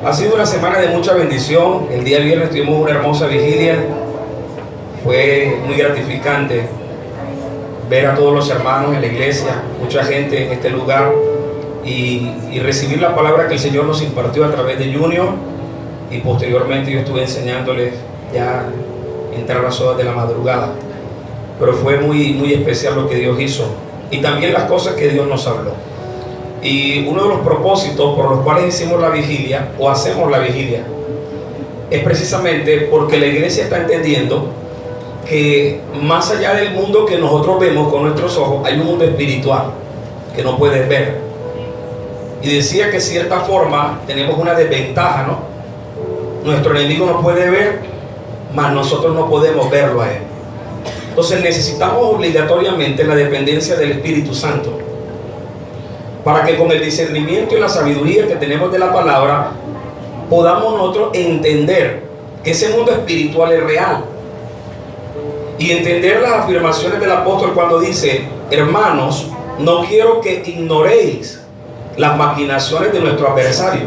Ha sido una semana de mucha bendición. El día viernes tuvimos una hermosa vigilia. Fue muy gratificante ver a todos los hermanos en la iglesia, mucha gente en este lugar y recibir la palabra que el Señor nos impartió a través de Junior, y posteriormente yo estuve enseñándoles ya entrar las horas de la madrugada. Pero fue muy especial lo que Dios hizo y también las cosas que Dios nos habló. Y uno de los propósitos por los cuales hicimos la vigilia o hacemos la vigilia es precisamente porque la iglesia está entendiendo que más allá del mundo que nosotros vemos con nuestros ojos, hay un mundo espiritual que no puedes ver. Y decía que de cierta forma tenemos una desventaja, ¿no? Nuestro enemigo nos puede ver, mas nosotros no podemos verlo a él. Entonces necesitamos obligatoriamente la dependencia del Espíritu Santo, para que con el discernimiento y la sabiduría que tenemos de la palabra podamos nosotros entender que ese mundo espiritual es real y entender las afirmaciones del apóstol cuando dice: hermanos, no quiero que ignoréis las maquinaciones de nuestro adversario.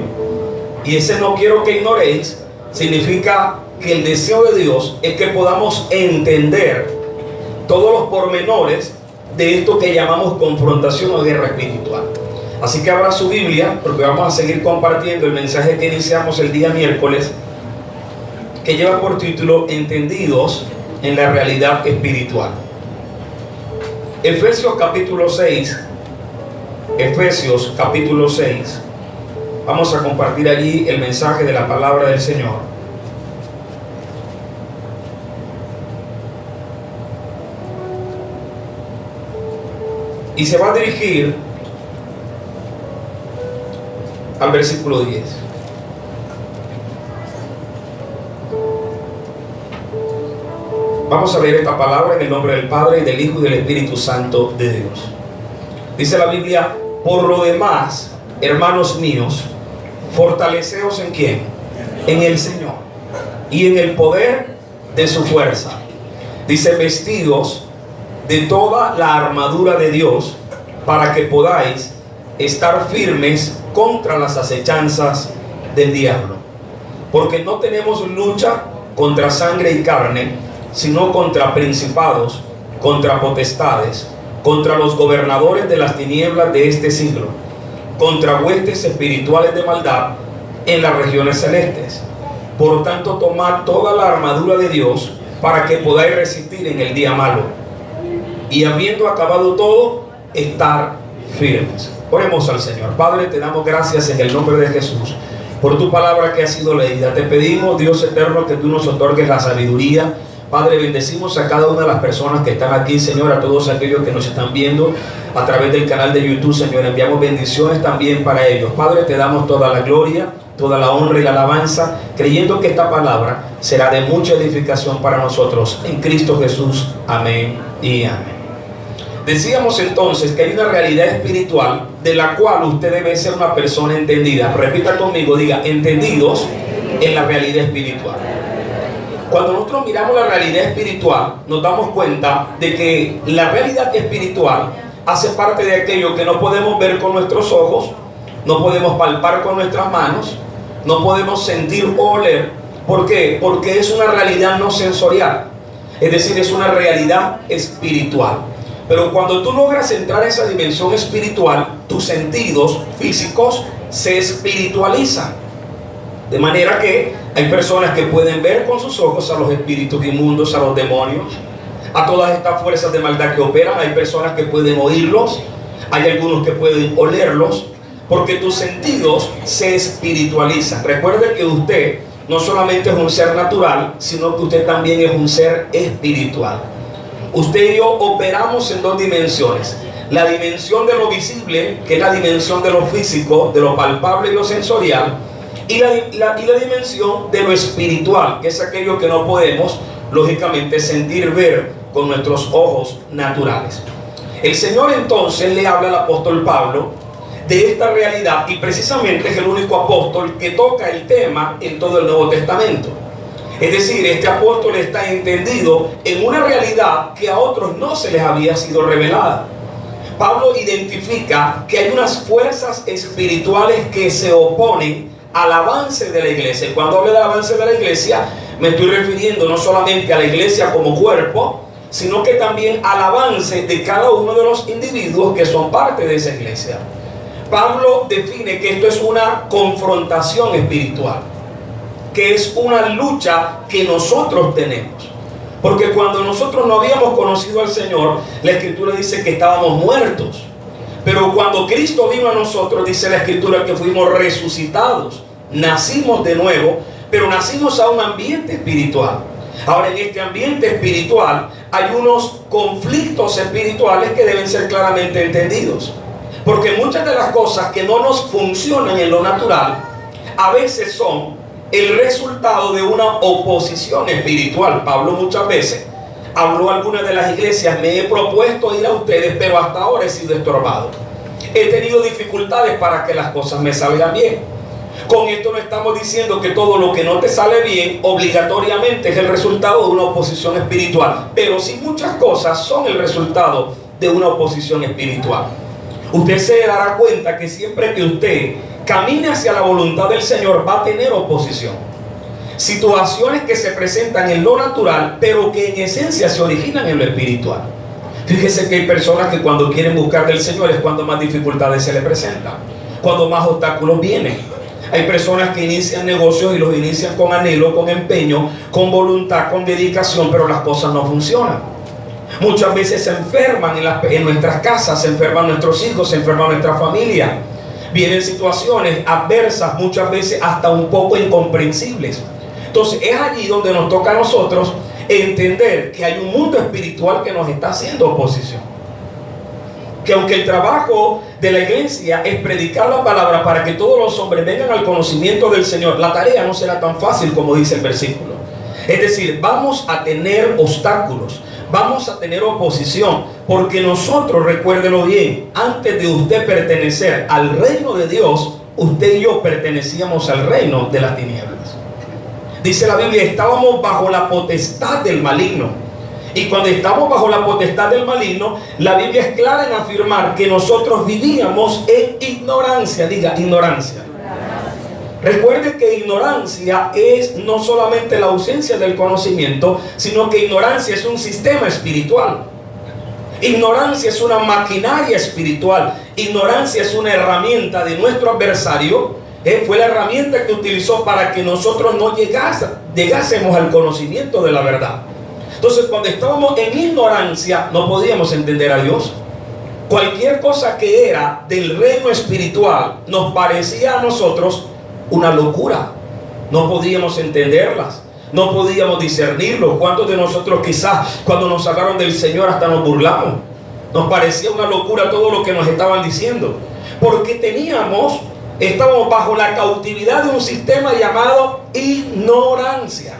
Y ese no quiero que ignoréis significa que el deseo de Dios es que podamos entender todos los pormenores de esto que llamamos confrontación o guerra espiritual. Así que abra su Biblia, porque vamos a seguir compartiendo el mensaje que iniciamos el día miércoles, que lleva por título Entendidos en la realidad espiritual. Efesios capítulo 6. Efesios capítulo 6. Vamos a compartir allí el mensaje de la palabra del Señor. Y se va a dirigir al versículo 10. Vamos a leer esta palabra en el nombre del Padre, y del Hijo y del Espíritu Santo de Dios. Dice la Biblia: por lo demás, hermanos míos, fortaleceos ¿en quién? En el Señor y en el poder de su fuerza. Dice: vestidos de toda la armadura de Dios, para que podáis estar firmes contra las acechanzas del diablo. Porque no tenemos lucha contra sangre y carne, sino contra principados, contra potestades, contra los gobernadores de las tinieblas de este siglo, contra huestes espirituales de maldad en las regiones celestes. Por tanto, tomad toda la armadura de Dios para que podáis resistir en el día malo, y habiendo acabado todo, estar firmes. Oremos al Señor. Padre, te damos gracias en el nombre de Jesús por tu palabra que ha sido leída. Te pedimos, Dios eterno, que tú nos otorgues la sabiduría. Padre, bendecimos a cada una de las personas que están aquí, Señor, a todos aquellos que nos están viendo a través del canal de YouTube, Señor. Enviamos bendiciones también para ellos. Padre, te damos toda la gloria, toda la honra y la alabanza, creyendo que esta palabra será de mucha edificación para nosotros. En Cristo Jesús. Amén y amén. Decíamos entonces que hay una realidad espiritual de la cual usted debe ser una persona entendida. Repita conmigo, diga: entendidos en la realidad espiritual. Cuando nosotros miramos la realidad espiritual, nos damos cuenta de que la realidad espiritual hace parte de aquello que no podemos ver con nuestros ojos, no podemos palpar con nuestras manos, no podemos sentir o oler. ¿Por qué? Porque es una realidad no sensorial, es decir, es una realidad espiritual. Pero cuando tú logras entrar a esa dimensión espiritual, tus sentidos físicos se espiritualizan. De manera que hay personas que pueden ver con sus ojos a los espíritus inmundos, a los demonios, a todas estas fuerzas de maldad que operan. Hay personas que pueden oírlos, hay algunos que pueden olerlos, porque tus sentidos se espiritualizan. Recuerde que usted no solamente es un ser natural, sino que usted también es un ser espiritual. Usted y yo operamos en dos dimensiones: la dimensión de lo visible, que es la dimensión de lo físico, de lo palpable y lo sensorial, y la dimensión de lo espiritual, que es aquello que no podemos, lógicamente, sentir, ver con nuestros ojos naturales. El Señor entonces le habla al apóstol Pablo de esta realidad, y precisamente es el único apóstol que toca el tema en todo el Nuevo Testamento. Es decir, este apóstol está entendido en una realidad que a otros no se les había sido revelada. Pablo identifica que hay unas fuerzas espirituales que se oponen al avance de la iglesia. Y cuando hablo del avance de la iglesia, me estoy refiriendo no solamente a la iglesia como cuerpo, sino que también al avance de cada uno de los individuos que son parte de esa iglesia. Pablo define que esto es una confrontación espiritual, que es una lucha que nosotros tenemos. Porque cuando nosotros no habíamos conocido al Señor, la Escritura dice que estábamos muertos. Pero cuando Cristo vino a nosotros, dice la Escritura que fuimos resucitados, nacimos de nuevo, pero nacimos a un ambiente espiritual. Ahora, en este ambiente espiritual hay unos conflictos espirituales que deben ser claramente entendidos. Porque muchas de las cosas que no nos funcionan en lo natural, a veces son el resultado de una oposición espiritual. Pablo muchas veces habló a algunas de las iglesias: me he propuesto ir a ustedes, pero hasta ahora he sido estorbado. He tenido dificultades para que las cosas me salgan bien. Con esto no estamos diciendo que todo lo que no te sale bien obligatoriamente es el resultado de una oposición espiritual, pero sí muchas cosas son el resultado de una oposición espiritual. Usted se dará cuenta que siempre que usted camine hacia la voluntad del Señor va a tener oposición. Situaciones que se presentan en lo natural, pero que en esencia se originan en lo espiritual. Fíjese que hay personas que cuando quieren buscar del Señor es cuando más dificultades se les presentan, cuando más obstáculos vienen. Hay personas que inician negocios y los inician con anhelo, con empeño, con voluntad, con dedicación, pero las cosas no funcionan. Muchas veces se enferman en nuestras casas, se enferman nuestros hijos, se enferma nuestra familia. Vienen situaciones adversas, muchas veces hasta un poco incomprensibles. Entonces es allí donde nos toca a nosotros entender que hay un mundo espiritual que nos está haciendo oposición. Que aunque el trabajo de la iglesia es predicar la palabra para que todos los hombres vengan al conocimiento del Señor, la tarea no será tan fácil como dice el versículo. Es decir, vamos a tener obstáculos, vamos a tener oposición, porque nosotros, recuérdelo bien, antes de usted pertenecer al reino de Dios, usted y yo pertenecíamos al reino de las tinieblas. Dice la Biblia, estábamos bajo la potestad del maligno. Y cuando estamos bajo la potestad del maligno, la Biblia es clara en afirmar que nosotros vivíamos en ignorancia. Diga, ignorancia. Recuerde que ignorancia es no solamente la ausencia del conocimiento, sino que ignorancia es un sistema espiritual. Ignorancia es una maquinaria espiritual. Ignorancia es una herramienta de nuestro adversario. Fue la herramienta que utilizó para que nosotros no llegásemos al conocimiento de la verdad. Entonces, cuando estábamos en ignorancia, no podíamos entender a Dios. Cualquier cosa que era del reino espiritual nos parecía a nosotros una locura. No podíamos entenderlas, no podíamos discernirlo. ¿Cuántos de nosotros quizás cuando nos hablaron del Señor hasta nos burlamos? Nos parecía una locura todo lo que nos estaban diciendo, porque estábamos bajo la cautividad de un sistema llamado ignorancia.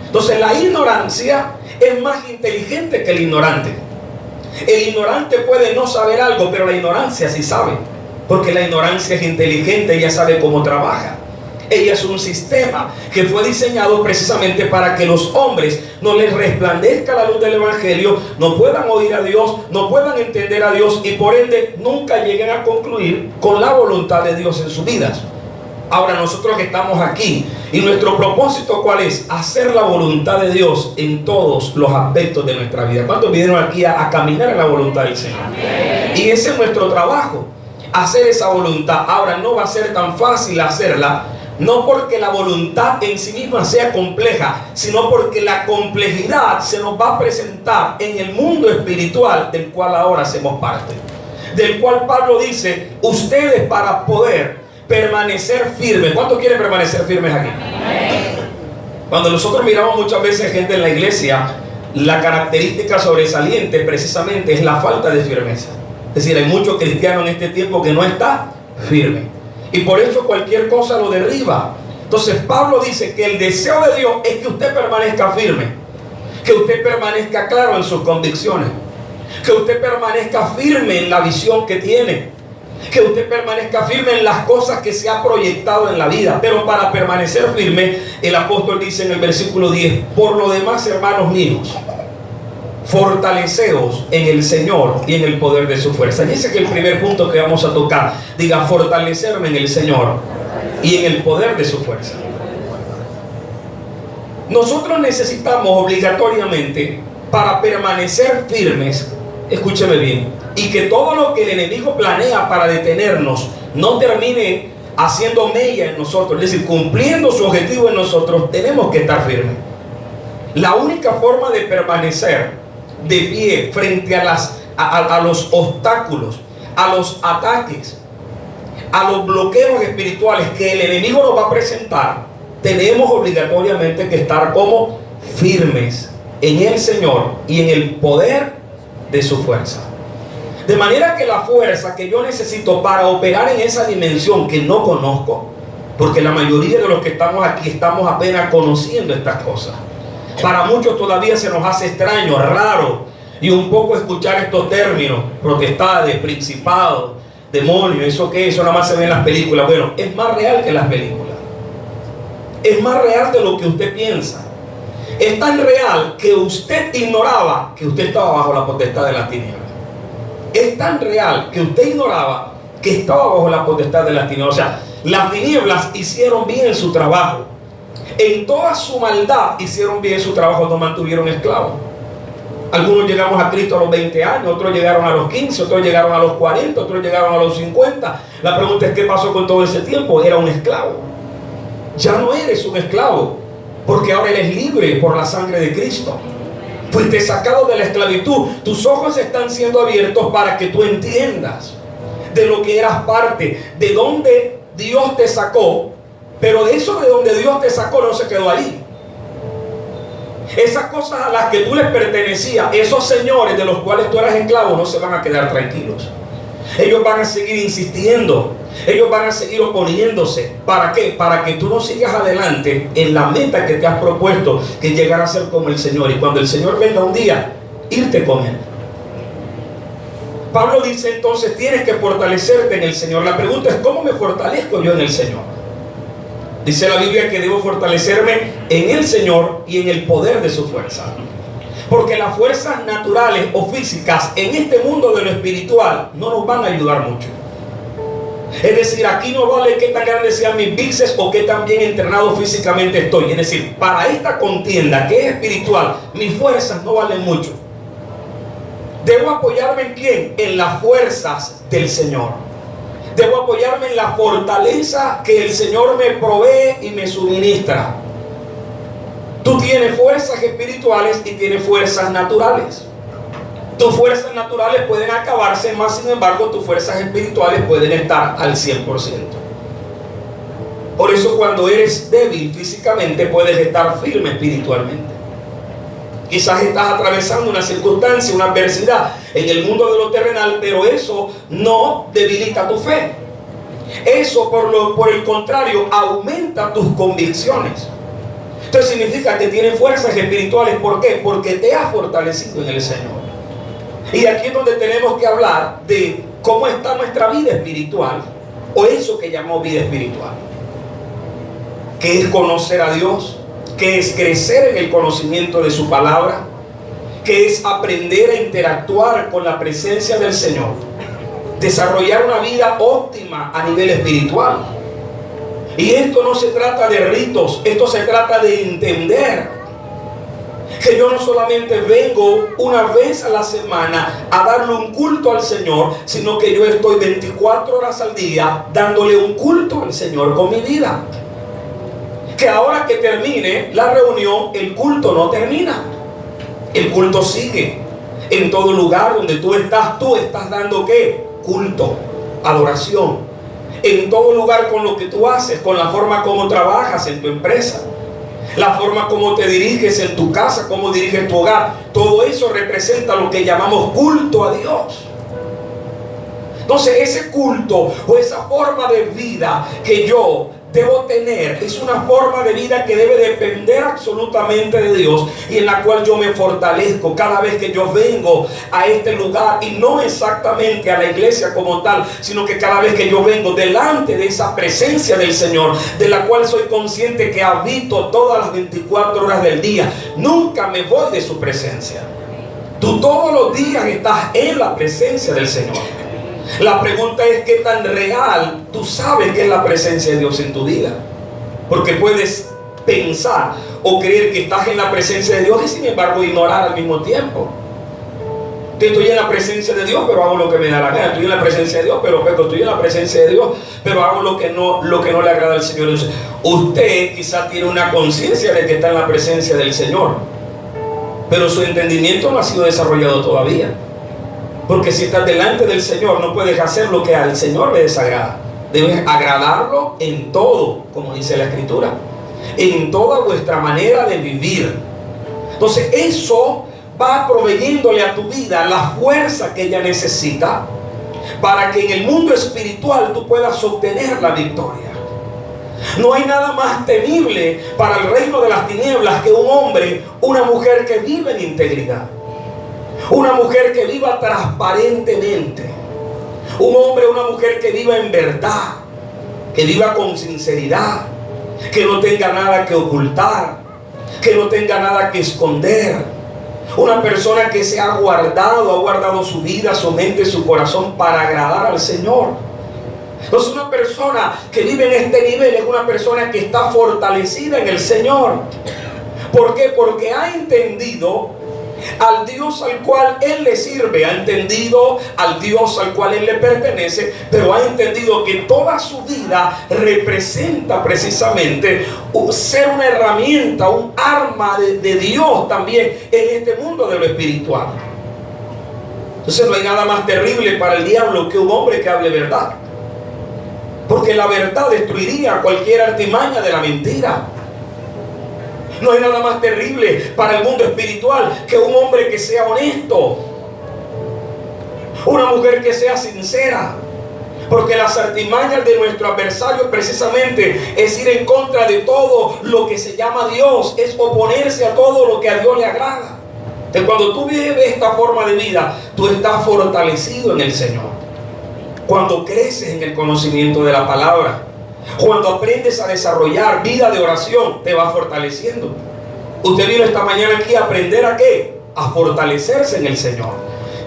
Entonces la ignorancia es más inteligente que el ignorante. El ignorante puede no saber algo, pero la ignorancia sí sabe, porque la ignorancia es inteligente, ella sabe cómo trabaja. Ella es un sistema que fue diseñado precisamente para que los hombres no les resplandezca la luz del Evangelio, no puedan oír a Dios, no puedan entender a Dios y por ende nunca lleguen a concluir con la voluntad de Dios en sus vidas. Ahora nosotros que estamos aquí y nuestro propósito ¿cuál es? Hacer la voluntad de Dios en todos los aspectos de nuestra vida. ¿Cuántos vinieron aquí a caminar en la voluntad del Señor? Amén. Y ese es nuestro trabajo, hacer esa voluntad. Ahora no va a ser tan fácil hacerla, no porque la voluntad en sí misma sea compleja, sino porque la complejidad se nos va a presentar en el mundo espiritual del cual ahora hacemos parte. Del cual Pablo dice, ustedes para poder permanecer firmes. ¿Cuántos quieren permanecer firmes aquí? Cuando nosotros miramos muchas veces gente en la iglesia, la característica sobresaliente precisamente es la falta de firmeza. Es decir, hay muchos cristianos en este tiempo que no está firme y por eso cualquier cosa lo derriba. Entonces Pablo dice que el deseo de Dios es que usted permanezca firme, que usted permanezca claro en sus convicciones, que usted permanezca firme en la visión que tiene, que usted permanezca firme en las cosas que se ha proyectado en la vida. Pero para permanecer firme, el apóstol dice en el versículo 10, por lo demás, hermanos míos, fortaleceos en el Señor y en el poder de su fuerza. Y ese es el primer punto que vamos a tocar. Diga, fortalecerme en el Señor y en el poder de su fuerza. Nosotros necesitamos obligatoriamente, para permanecer firmes, escúcheme bien, y que todo lo que el enemigo planea para detenernos no termine haciendo mella en nosotros, es decir, cumpliendo su objetivo en nosotros, tenemos que estar firmes. La única forma de permanecer de pie frente a los obstáculos, a los ataques, a los bloqueos espirituales que el enemigo nos va a presentar, tenemos obligatoriamente que estar como firmes en el Señor y en el poder de su fuerza. De manera que la fuerza que yo necesito para operar en esa dimensión que no conozco, porque la mayoría de los que estamos aquí estamos apenas conociendo estas cosas. Para muchos todavía se nos hace extraño, raro, y un poco escuchar estos términos: potestades, principados, demonios, ¿eso qué? Eso nada más se ve en las películas. Bueno, es más real que las películas. Es más real de lo que usted piensa. Es tan real que usted ignoraba que usted estaba bajo la potestad de las tinieblas. Es tan real que usted ignoraba que estaba bajo la potestad de las tinieblas. O sea, las tinieblas hicieron bien su trabajo. En toda su maldad hicieron bien su trabajo, nos mantuvieron esclavos. Algunos llegamos a Cristo a los 20 años, otros llegaron a los 15, otros llegaron a los 40, otros llegaron a los 50. La pregunta es: ¿qué pasó con todo ese tiempo? Era un esclavo. Ya no eres un esclavo, porque ahora eres libre por la sangre de Cristo. Fuiste sacado de la esclavitud. Tus ojos están siendo abiertos para que tú entiendas de lo que eras parte, de dónde Dios te sacó. Pero de eso de donde Dios te sacó no se quedó ahí. Esas cosas a las que tú les pertenecías, esos señores de los cuales tú eras esclavo, no se van a quedar tranquilos. Ellos van a seguir insistiendo. Ellos van a seguir oponiéndose. ¿Para qué? Para que tú no sigas adelante en la meta que te has propuesto, que es llegar a ser como el Señor. Y cuando el Señor venga un día, irte con Él. Pablo dice entonces: tienes que fortalecerte en el Señor. La pregunta es: ¿cómo me fortalezco yo en el Señor? Dice la Biblia que debo fortalecerme en el Señor y en el poder de su fuerza. Porque las fuerzas naturales o físicas en este mundo de lo espiritual no nos van a ayudar mucho. Es decir, aquí no vale qué tan grandes sean mis bíceps o qué tan bien entrenado físicamente estoy. Es decir, para esta contienda que es espiritual, mis fuerzas no valen mucho. Debo apoyarme ¿en quién? En las fuerzas del Señor. Debo apoyarme en la fortaleza que el Señor me provee y me suministra. Tú tienes fuerzas espirituales y tienes fuerzas naturales. Tus fuerzas naturales pueden acabarse, más sin embargo tus fuerzas espirituales pueden estar al 100%. Por eso cuando eres débil físicamente puedes estar firme espiritualmente. Quizás estás atravesando una circunstancia, una adversidad en el mundo de lo terrenal, pero eso no debilita tu fe. Eso por el contrario aumenta tus convicciones. Esto significa que tienes fuerzas espirituales. ¿Por qué? Porque te has fortalecido en el Señor. Y aquí es donde tenemos que hablar de cómo está nuestra vida espiritual, o eso que llamamos vida espiritual, que es conocer a Dios, que es crecer en el conocimiento de su palabra, que es aprender a interactuar con la presencia del Señor, desarrollar una vida óptima a nivel espiritual. Y esto no se trata de ritos, esto se trata de entender que yo no solamente vengo una vez a la semana a darle un culto al Señor, sino que yo estoy 24 horas al día dándole un culto al Señor con mi vida. Que ahora que termine la reunión, el culto no termina. El culto sigue. En todo lugar donde tú estás dando ¿qué? Culto, adoración. En todo lugar con lo que tú haces, con la forma como trabajas en tu empresa, la forma como te diriges en tu casa, cómo diriges tu hogar, todo eso representa lo que llamamos culto a Dios. Entonces ese culto o esa forma de vida que yo debo tener es una forma de vida que debe depender absolutamente de Dios, y en la cual yo me fortalezco cada vez que yo vengo a este lugar, y no exactamente a la iglesia como tal, sino que cada vez que yo vengo delante de esa presencia del Señor, de la cual soy consciente que habito todas las 24 horas del día. Nunca me voy de su presencia. Tú todos los días estás en la presencia del Señor. La pregunta es qué tan real tú sabes que es la presencia de Dios en tu vida. Porque puedes pensar o creer que estás en la presencia de Dios y sin embargo ignorar al mismo tiempo. Que estoy en la presencia de Dios, pero hago lo que me da la gana. Estoy en la presencia de Dios, pero peco. Estoy en la presencia de Dios, pero hago lo que no le agrada al Señor. Entonces, usted quizá tiene una conciencia de que está en la presencia del Señor, pero su entendimiento no ha sido desarrollado todavía. Porque si estás delante del Señor, no puedes hacer lo que al Señor le desagrada. Debes agradarlo en todo, como dice la Escritura, en toda vuestra manera de vivir. Entonces eso va proveyéndole a tu vida la fuerza que ella necesita para que en el mundo espiritual tú puedas obtener la victoria. No hay nada más temible para el reino de las tinieblas que un hombre, una mujer que vive en integridad, una mujer que viva transparentemente, un hombre, una mujer que viva en verdad, que viva con sinceridad, que no tenga nada que ocultar, que no tenga nada que esconder. Una persona que se ha guardado su vida, su mente, su corazón para agradar al Señor. Entonces una persona que vive en este nivel es una persona que está fortalecida en el Señor. ¿Por qué? Porque ha entendido al Dios al cual Él le sirve, ha entendido al Dios al cual Él le pertenece, pero ha entendido que toda su vida representa precisamente ser una herramienta, un arma de Dios también en este mundo de lo espiritual. Entonces no hay nada más terrible para el diablo que un hombre que hable verdad, porque la verdad destruiría cualquier artimaña de la mentira. No hay nada más terrible para el mundo espiritual que un hombre que sea honesto, una mujer que sea sincera, porque las artimañas de nuestro adversario precisamente es ir en contra de todo lo que se llama Dios, es oponerse a todo lo que a Dios le agrada. Entonces, cuando tú vives esta forma de vida, tú estás fortalecido en el Señor. Cuando creces en el conocimiento de la palabra, cuando aprendes a desarrollar vida de oración, te va fortaleciendo. Usted vino esta mañana aquí a aprender ¿a qué? A fortalecerse en el Señor.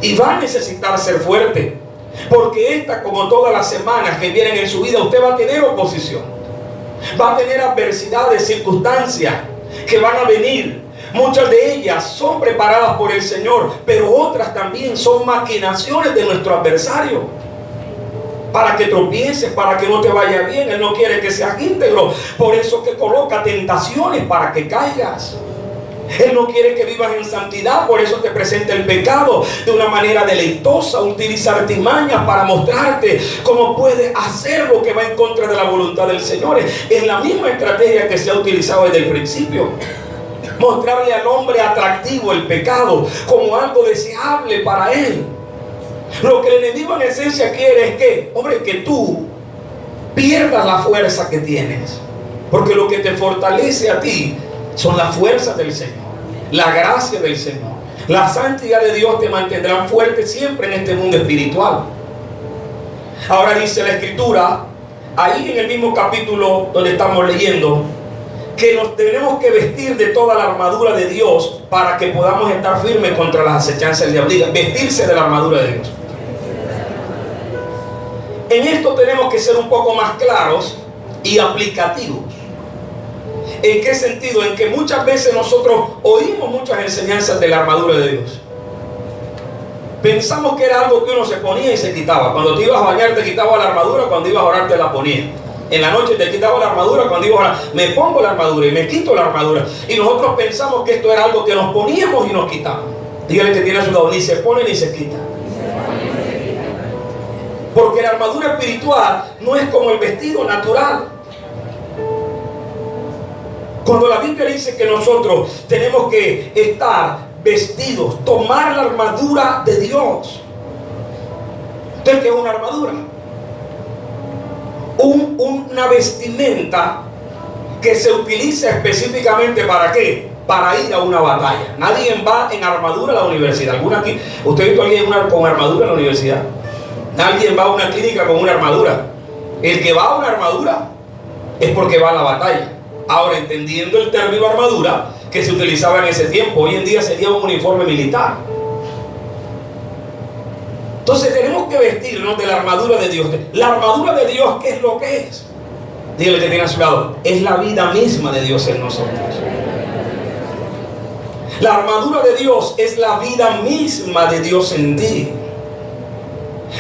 Y va a necesitar ser fuerte, porque esta, como todas las semanas que vienen en su vida, usted va a tener oposición, va a tener adversidades, circunstancias que van a venir. Muchas de ellas son preparadas por el Señor, pero otras también son maquinaciones de nuestro adversario, para que tropieces, para que no te vaya bien. Él no quiere que seas íntegro, por eso que coloca tentaciones para que caigas. Él no quiere que vivas en santidad, por eso te presenta el pecado de una manera deleitosa, utiliza artimañas para mostrarte cómo puedes hacer lo que va en contra de la voluntad del Señor. Es la misma estrategia que se ha utilizado desde el principio. Mostrarle al hombre atractivo el pecado como algo deseable para él. Lo que el enemigo en esencia quiere es que, hombre, que tú pierdas la fuerza que tienes. Porque lo que te fortalece a ti son las fuerzas del Señor, la gracia del Señor. La santidad de Dios te mantendrán fuerte siempre en este mundo espiritual. Ahora dice la Escritura, ahí en el mismo capítulo donde estamos leyendo, que nos tenemos que vestir de toda la armadura de Dios para que podamos estar firmes contra las acechanzas del diablo. Vestirse de la armadura de Dios. En esto tenemos que ser un poco más claros y aplicativos. ¿En qué sentido? En que muchas veces nosotros oímos muchas enseñanzas de la armadura de Dios. Pensamos que era algo que uno se ponía y se quitaba. Cuando te ibas a bañar te quitabas la armadura, cuando ibas a orar te la ponías. En la noche te quitaba la armadura, cuando ibas a orar me pongo la armadura y me quito la armadura. Y nosotros pensamos que esto era algo que nos poníamos y nos quitábamos. Dígale que tiene a su lado, ni se pone ni se quita. Porque la armadura espiritual no es como el vestido natural. Cuando la Biblia dice que nosotros tenemos que estar vestidos, tomar la armadura de Dios. Entonces, ¿qué es una armadura? Una vestimenta que se utiliza específicamente ¿para qué? Para ir a una batalla. Nadie va en armadura a la universidad. ¿Alguna aquí? ¿Usted ha visto a alguien con armadura en la universidad? Nadie va a una clínica con una armadura. El que va a una armadura es porque va a la batalla. Ahora, entendiendo el término armadura que se utilizaba en ese tiempo, hoy en día sería un uniforme militar. Entonces tenemos que vestirnos de la armadura de Dios. La armadura de Dios, ¿qué es lo que es? Dígale que tiene a su lado, es la vida misma de Dios en nosotros. La armadura de Dios es la vida misma de Dios en ti.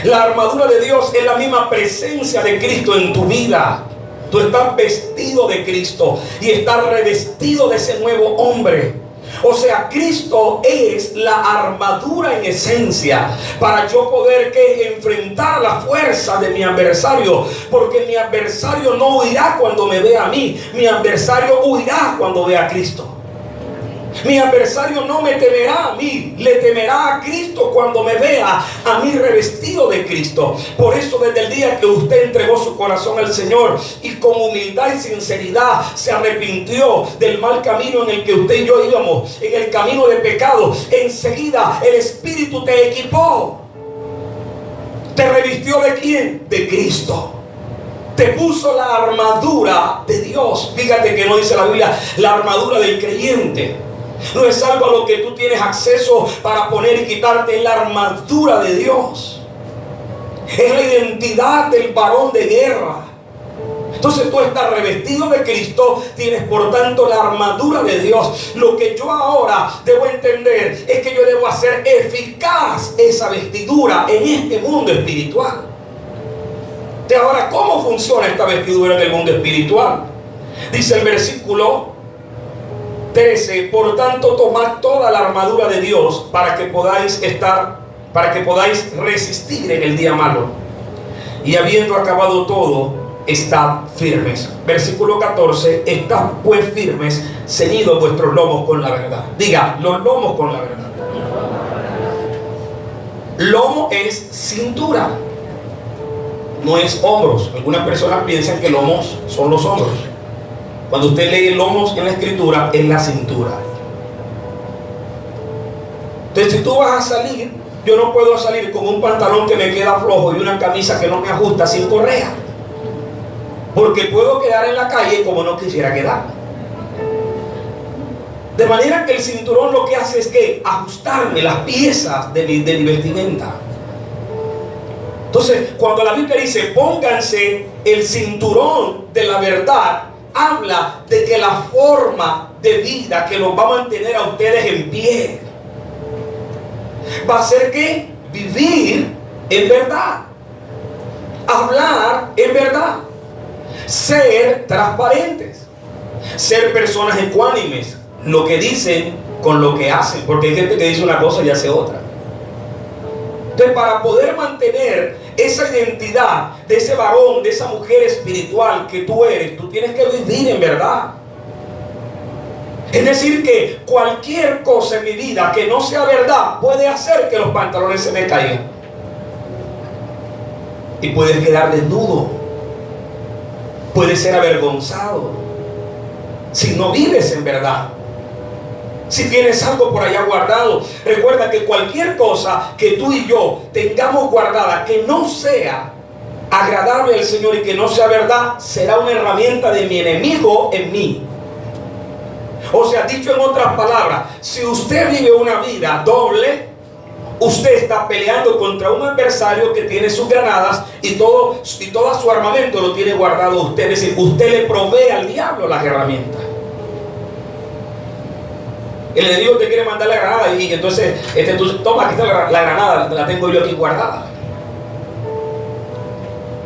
La armadura de Dios es la misma presencia de Cristo en tu vida. Tú estás vestido de Cristo y estás revestido de ese nuevo hombre. O sea, Cristo es la armadura en esencia para yo poder enfrentar la fuerza de mi adversario. Porque mi adversario no huirá cuando me vea a mí. Mi adversario huirá cuando vea a Cristo. Mi adversario no me temerá a mí, le temerá a Cristo cuando me vea a mí revestido de Cristo. Por eso desde el día que usted entregó su corazón al Señor y con humildad y sinceridad se arrepintió del mal camino en el que usted y yo íbamos, en el camino de pecado, enseguida el Espíritu te equipó. ¿Te revistió de quién? De Cristo. Te puso la armadura de Dios. Fíjate que no dice la Biblia la armadura del creyente. No es algo a lo que tú tienes acceso para poner y quitarte, en la armadura de Dios. Es la identidad del varón de guerra. Entonces tú estás revestido de Cristo, tienes por tanto la armadura de Dios. Lo que yo ahora debo entender es que yo debo hacer eficaz esa vestidura en este mundo espiritual. De ahora, ¿cómo funciona esta vestidura en el mundo espiritual? Dice el versículo 13, por tanto tomad toda la armadura de Dios para que podáis resistir en el día malo. Y habiendo acabado todo, estad firmes. Versículo 14, estad pues firmes, ceñidos vuestros lomos con la verdad. Diga, los lomos con la verdad. Lomo es cintura, no es hombros. Algunas personas piensan que lomos son los hombros. Cuando usted lee lomos en la escritura, es la cintura. Entonces, si tú vas a salir, yo no puedo salir con un pantalón que me queda flojo y una camisa que no me ajusta sin correa, porque puedo quedar en la calle como no quisiera quedar. De manera que el cinturón lo que hace es que ajustarme las piezas de mi vestimenta. Entonces, cuando la Biblia dice pónganse el cinturón de la verdad, habla de que la forma de vida que los va a mantener a ustedes en pie va a ser que vivir en verdad, hablar en verdad, ser transparentes, ser personas ecuánimes, lo que dicen con lo que hacen, porque hay gente que dice una cosa y hace otra. Entonces, para poder mantener esa identidad de ese varón, de esa mujer espiritual que tú eres, tú tienes que vivir en verdad. Es decir, que cualquier cosa en mi vida que no sea verdad puede hacer que los pantalones se me caigan. Y puedes quedar desnudo. Puedes ser avergonzado si no vives en verdad. Si tienes algo por allá guardado, recuerda que cualquier cosa que tú y yo tengamos guardada que no sea agradable al Señor y que no sea verdad, será una herramienta de mi enemigo en mí. O sea, dicho en otras palabras, si usted vive una vida doble, usted está peleando contra un adversario que tiene sus granadas y todo su armamento lo tiene guardado usted. Es decir, usted le provee al diablo las herramientas. El enemigo te quiere mandar la granada y entonces tú toma, aquí está la granada, la tengo yo aquí guardada.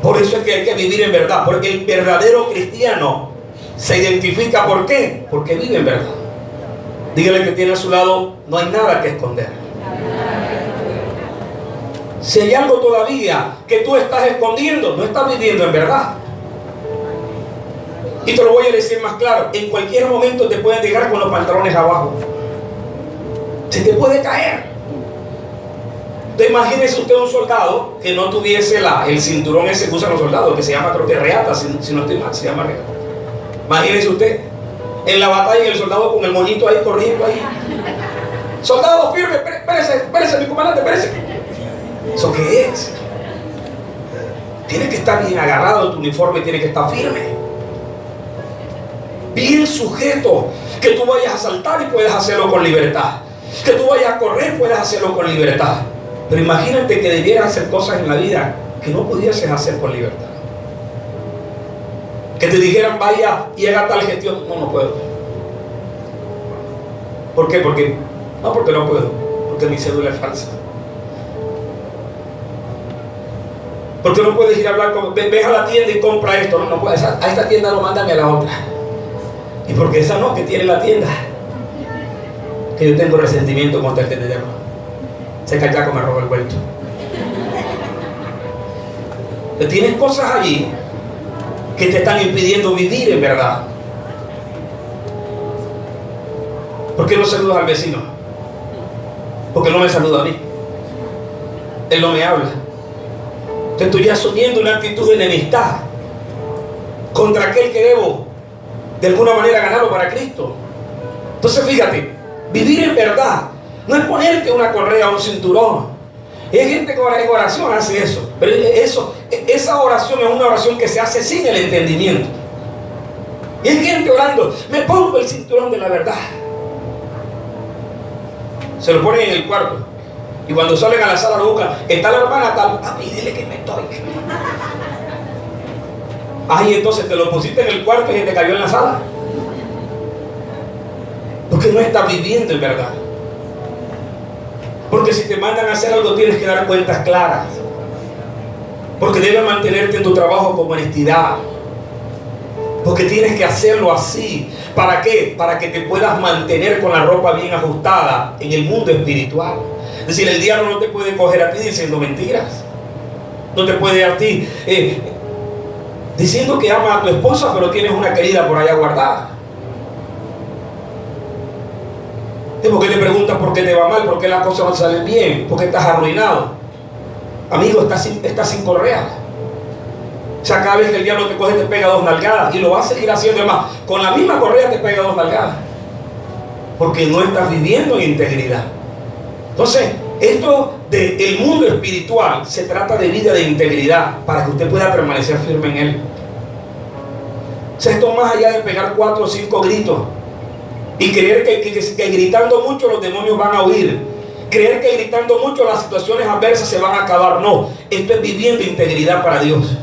Por eso es que hay que vivir en verdad, porque el verdadero cristiano se identifica. ¿Por qué? Porque vive en verdad. Dígale que tiene a su lado, no hay nada que esconder. Si hay algo todavía que tú estás escondiendo, no estás viviendo en verdad. Y te lo voy a decir más claro, en cualquier momento te pueden dejar con los pantalones abajo. Se te puede caer. Entonces imagínese usted un soldado que no tuviese el cinturón ese que usan los soldados, que se llama, creo que reata, si no estoy mal, se llama reata. Imagínese usted en la batalla y el soldado con el moñito ahí corriendo ahí. Soldado firme, espérese, mi comandante, espérese. ¿Eso qué es? Tiene que estar bien agarrado, tu uniforme tiene que estar firme, bien sujeto, que tú vayas a saltar y puedes hacerlo con libertad, que tú vayas a correr, puedes hacerlo con libertad. Pero imagínate que debieras hacer cosas en la vida que no pudieses hacer con libertad. Que te dijeran, vaya y haga tal gestión. No puedo. ¿Por qué? Porque no puedo. Porque mi cédula es falsa. Porque no puedes ir a hablar con... Ves a la tienda y compra esto. No puedes. A esta tienda no, mándame a la otra. Y porque esa no, que tiene la tienda. Que yo tengo resentimiento contra el que te llama. Ese cachaco me robó el vuelto. Tienes cosas allí que te están impidiendo vivir en verdad. ¿Por qué no saludas al vecino? Porque no me saluda a mí. Él no me habla. Te estoy asumiendo una actitud de enemistad contra aquel que debo de alguna manera ganarlo para Cristo. Entonces fíjate, vivir en verdad no es ponerte una correa o un cinturón. Hay gente que en oración hace eso, pero esa oración es una oración que se hace sin el entendimiento. Y hay gente orando, me pongo el cinturón de la verdad. Se lo ponen en el cuarto. Y cuando salen a la sala lo buscan. Está la hermana tal. Papi, dile que me estoy. Ay, entonces te lo pusiste en el cuarto y te cayó en la sala. Porque no estás viviendo en verdad. Porque si te mandan a hacer algo tienes que dar cuentas claras. Porque debes mantenerte en tu trabajo con honestidad. Porque tienes que hacerlo así. ¿Para qué? Para que te puedas mantener con la ropa bien ajustada en el mundo espiritual. Es decir, el diablo no te puede coger a ti diciendo mentiras. No te puede a ti diciendo que amas a tu esposa, pero tienes una querida por allá guardada. ¿Por qué te preguntas por qué te va mal? ¿Por qué las cosas no salen bien? ¿Por qué estás arruinado? Amigo, estás sin correa. O sea, cada vez que el diablo te coge te pega 2 nalgadas. Y lo va a seguir haciendo. Además, con la misma correa te pega 2 nalgadas. Porque no estás viviendo en integridad. Entonces, esto del mundo espiritual se trata de vida de integridad para que usted pueda permanecer firme en él. O sea, esto más allá de pegar 4 o 5 gritos y creer que gritando mucho los demonios van a huir, creer que gritando mucho las situaciones adversas se van a acabar. No, esto es viviendo integridad para Dios.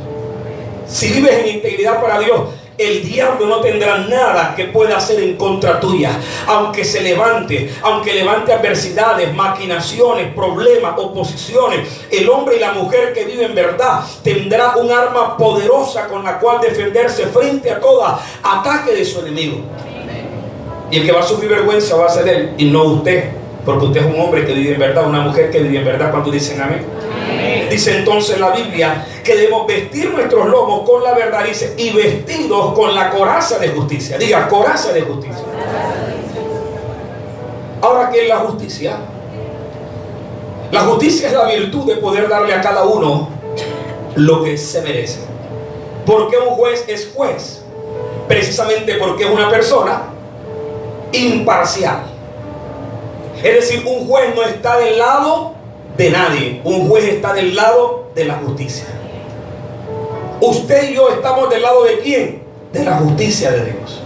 Si vives en integridad para Dios, el diablo no tendrá nada que pueda hacer en contra tuya. Aunque levante adversidades, maquinaciones, problemas, oposiciones, el hombre y la mujer que vive en verdad tendrá un arma poderosa con la cual defenderse frente a todo ataque de su enemigo. Y el que va a sufrir vergüenza va a ser él y no usted, porque usted es un hombre que vive en verdad, una mujer que vive en verdad. ¿Cuántos dicen amén? Dice entonces la Biblia que debemos vestir nuestros lomos con la verdad, dice, y vestidos con la coraza de justicia. Diga, coraza de justicia. Ahora, ¿qué es la justicia? La justicia es la virtud de poder darle a cada uno lo que se merece. ¿Por qué un juez es juez? Precisamente porque es una persona imparcial. Es decir, un juez no está del lado de nadie. Un juez está del lado de la justicia. Usted y yo estamos del lado de ¿quién? De la justicia de Dios.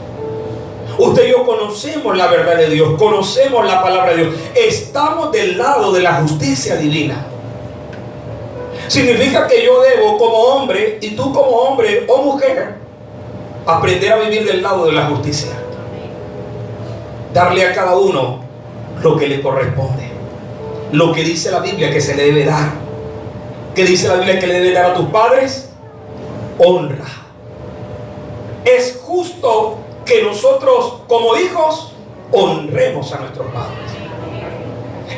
Usted y yo conocemos la verdad de Dios, conocemos la palabra de Dios. Estamos del lado de la justicia divina. Significa que yo debo como hombre, y tú como hombre o mujer, aprender a vivir del lado de la justicia. Darle a cada uno lo que le corresponde. Lo que dice la Biblia que se le debe dar. ¿Qué dice la Biblia que le debe dar a tus padres? Honra. Es justo que nosotros como hijos honremos a nuestros padres.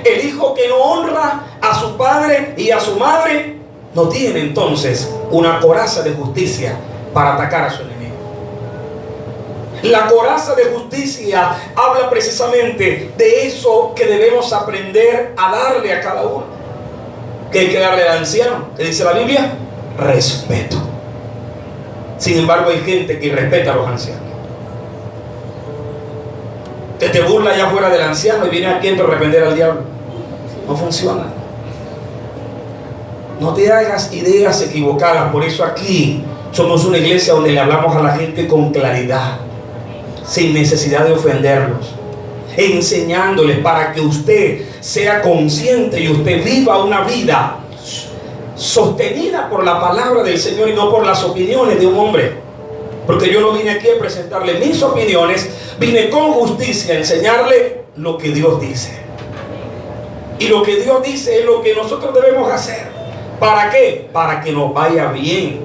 El hijo que no honra a su padre y a su madre no tiene entonces una coraza de justicia para atacar a su enemigo. La coraza de justicia habla precisamente de eso que debemos aprender a darle a cada uno. ¿Qué hay que darle al anciano? ¿Qué dice la Biblia? Respeto. Sin embargo, hay gente que irrespeta a los ancianos. Que te burla allá fuera del anciano y viene aquí a reprender al diablo. No funciona. No te hagas ideas equivocadas. Por eso aquí somos una iglesia donde le hablamos a la gente con claridad, sin necesidad de ofenderlos, enseñándoles para que usted sea consciente y usted viva una vida sostenida por la palabra del Señor y no por las opiniones de un hombre. Porque yo no vine aquí a presentarle mis opiniones, vine con justicia a enseñarle lo que Dios dice. Y lo que Dios dice es lo que nosotros debemos hacer. ¿Para qué? Para que nos vaya bien.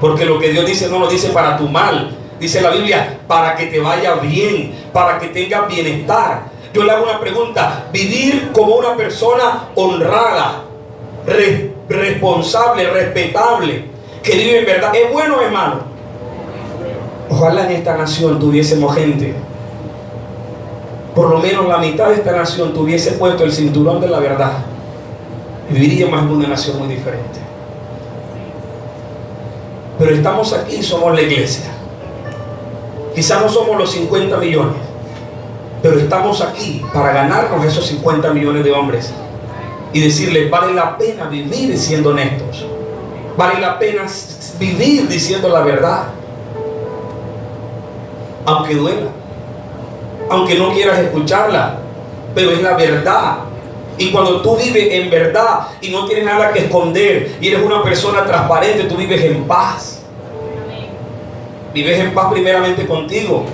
Porque lo que Dios dice no nos dice para tu mal. Dice la Biblia, para que te vaya bien, para que tengas bienestar. Yo le hago una pregunta: vivir como una persona honrada, responsable, respetable, que vive en verdad, ¿es bueno o es malo? Ojalá en esta nación tuviésemos gente, por lo menos la mitad de esta nación tuviese puesto el cinturón de la verdad. Viviríamos en una nación muy diferente. Pero estamos aquí, somos la iglesia. Quizás no somos los 50 millones, pero estamos aquí para ganarnos esos 50 millones de hombres y decirles: vale la pena vivir siendo honestos, vale la pena vivir diciendo la verdad, aunque duela, aunque no quieras escucharla, pero es la verdad. Y cuando tú vives en verdad y no tienes nada que esconder y eres una persona transparente, tú vives en paz. Vives en paz primeramente contigo,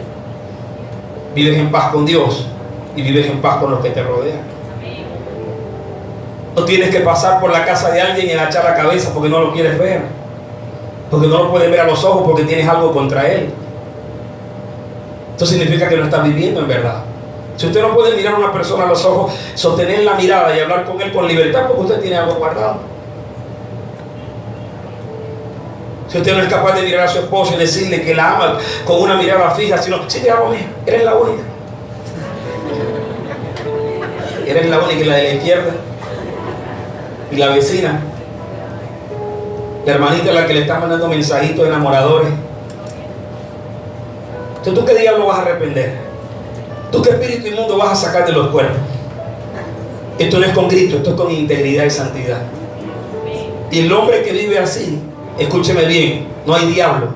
vives en paz con Dios y vives en paz con los que te rodean. No tienes que pasar por la casa de alguien y agachar la cabeza porque no lo quieres ver, porque no lo puedes ver a los ojos, porque tienes algo contra él. Esto significa que no estás viviendo en verdad. Si usted no puede mirar a una persona a los ojos, sostener la mirada y hablar con él con libertad, porque usted tiene algo guardado. Si usted no es capaz de mirar a su esposo y decirle que la ama con una mirada fija, sino: sí, te amo, mía, eres la única. Eres la única, y la de la izquierda, y la vecina, la hermanita a la que le está mandando mensajitos enamoradores. Entonces, ¿tú qué diablo vas a arrepender? ¿Tú qué espíritu inmundo vas a sacar de los cuerpos? Esto no es con grito, esto es con integridad y santidad. Y el hombre que vive así, escúcheme bien, no hay diablo,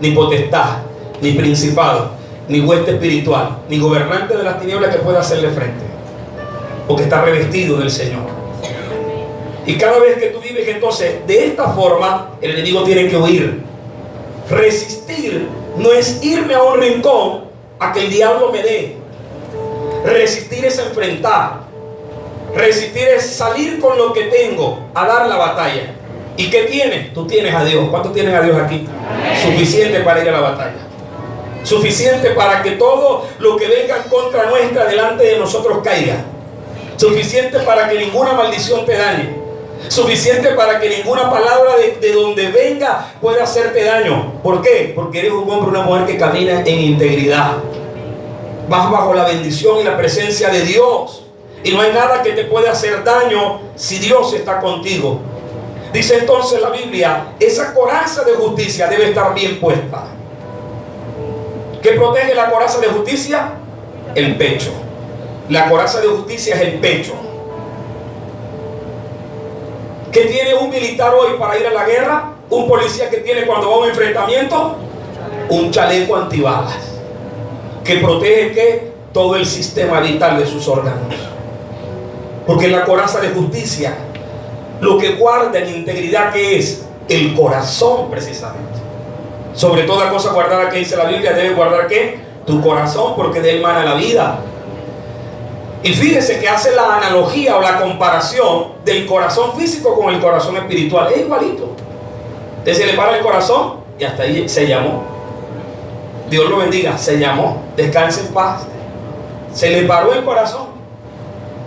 ni potestad, ni principado, ni hueste espiritual, ni gobernante de las tinieblas que pueda hacerle frente, porque está revestido del Señor. Y cada vez que tú vives entonces de esta forma, el enemigo tiene que huir. Resistir no es irme a un rincón a que el diablo me dé. Resistir es enfrentar. Resistir es salir con lo que tengo a dar la batalla. ¿Y qué tienes? Tú tienes a Dios. ¿Cuántos tienen a Dios aquí? Suficiente para ir a la batalla. Suficiente para que todo lo que venga en contra nuestra delante de nosotros caiga. Suficiente para que ninguna maldición te dañe. Suficiente para que ninguna palabra de donde venga pueda hacerte daño. ¿Por qué? Porque eres un hombre o una mujer que camina en integridad. Vas bajo la bendición y la presencia de Dios. Y no hay nada que te pueda hacer daño si Dios está contigo. Dice entonces la Biblia, esa coraza de justicia debe estar bien puesta. ¿Qué protege la coraza de justicia? El pecho. La coraza de justicia es el pecho. ¿Qué tiene un militar hoy para ir a la guerra? Un policía que tiene cuando va a un enfrentamiento un chaleco antibalas que protege ¿qué? Todo el sistema vital de sus órganos. Porque la coraza de justicia lo que guarda en integridad, que es el corazón precisamente. Sobre toda cosa guardada, que dice la Biblia, debe guardar ¿qué? Tu corazón, porque de él mana la vida. Y fíjese que hace la analogía o la comparación del corazón físico con el corazón espiritual. Es igualito. Usted se le para el corazón y hasta ahí se llamó. Dios lo bendiga, se llamó. Descanse en paz. Se le paró el corazón.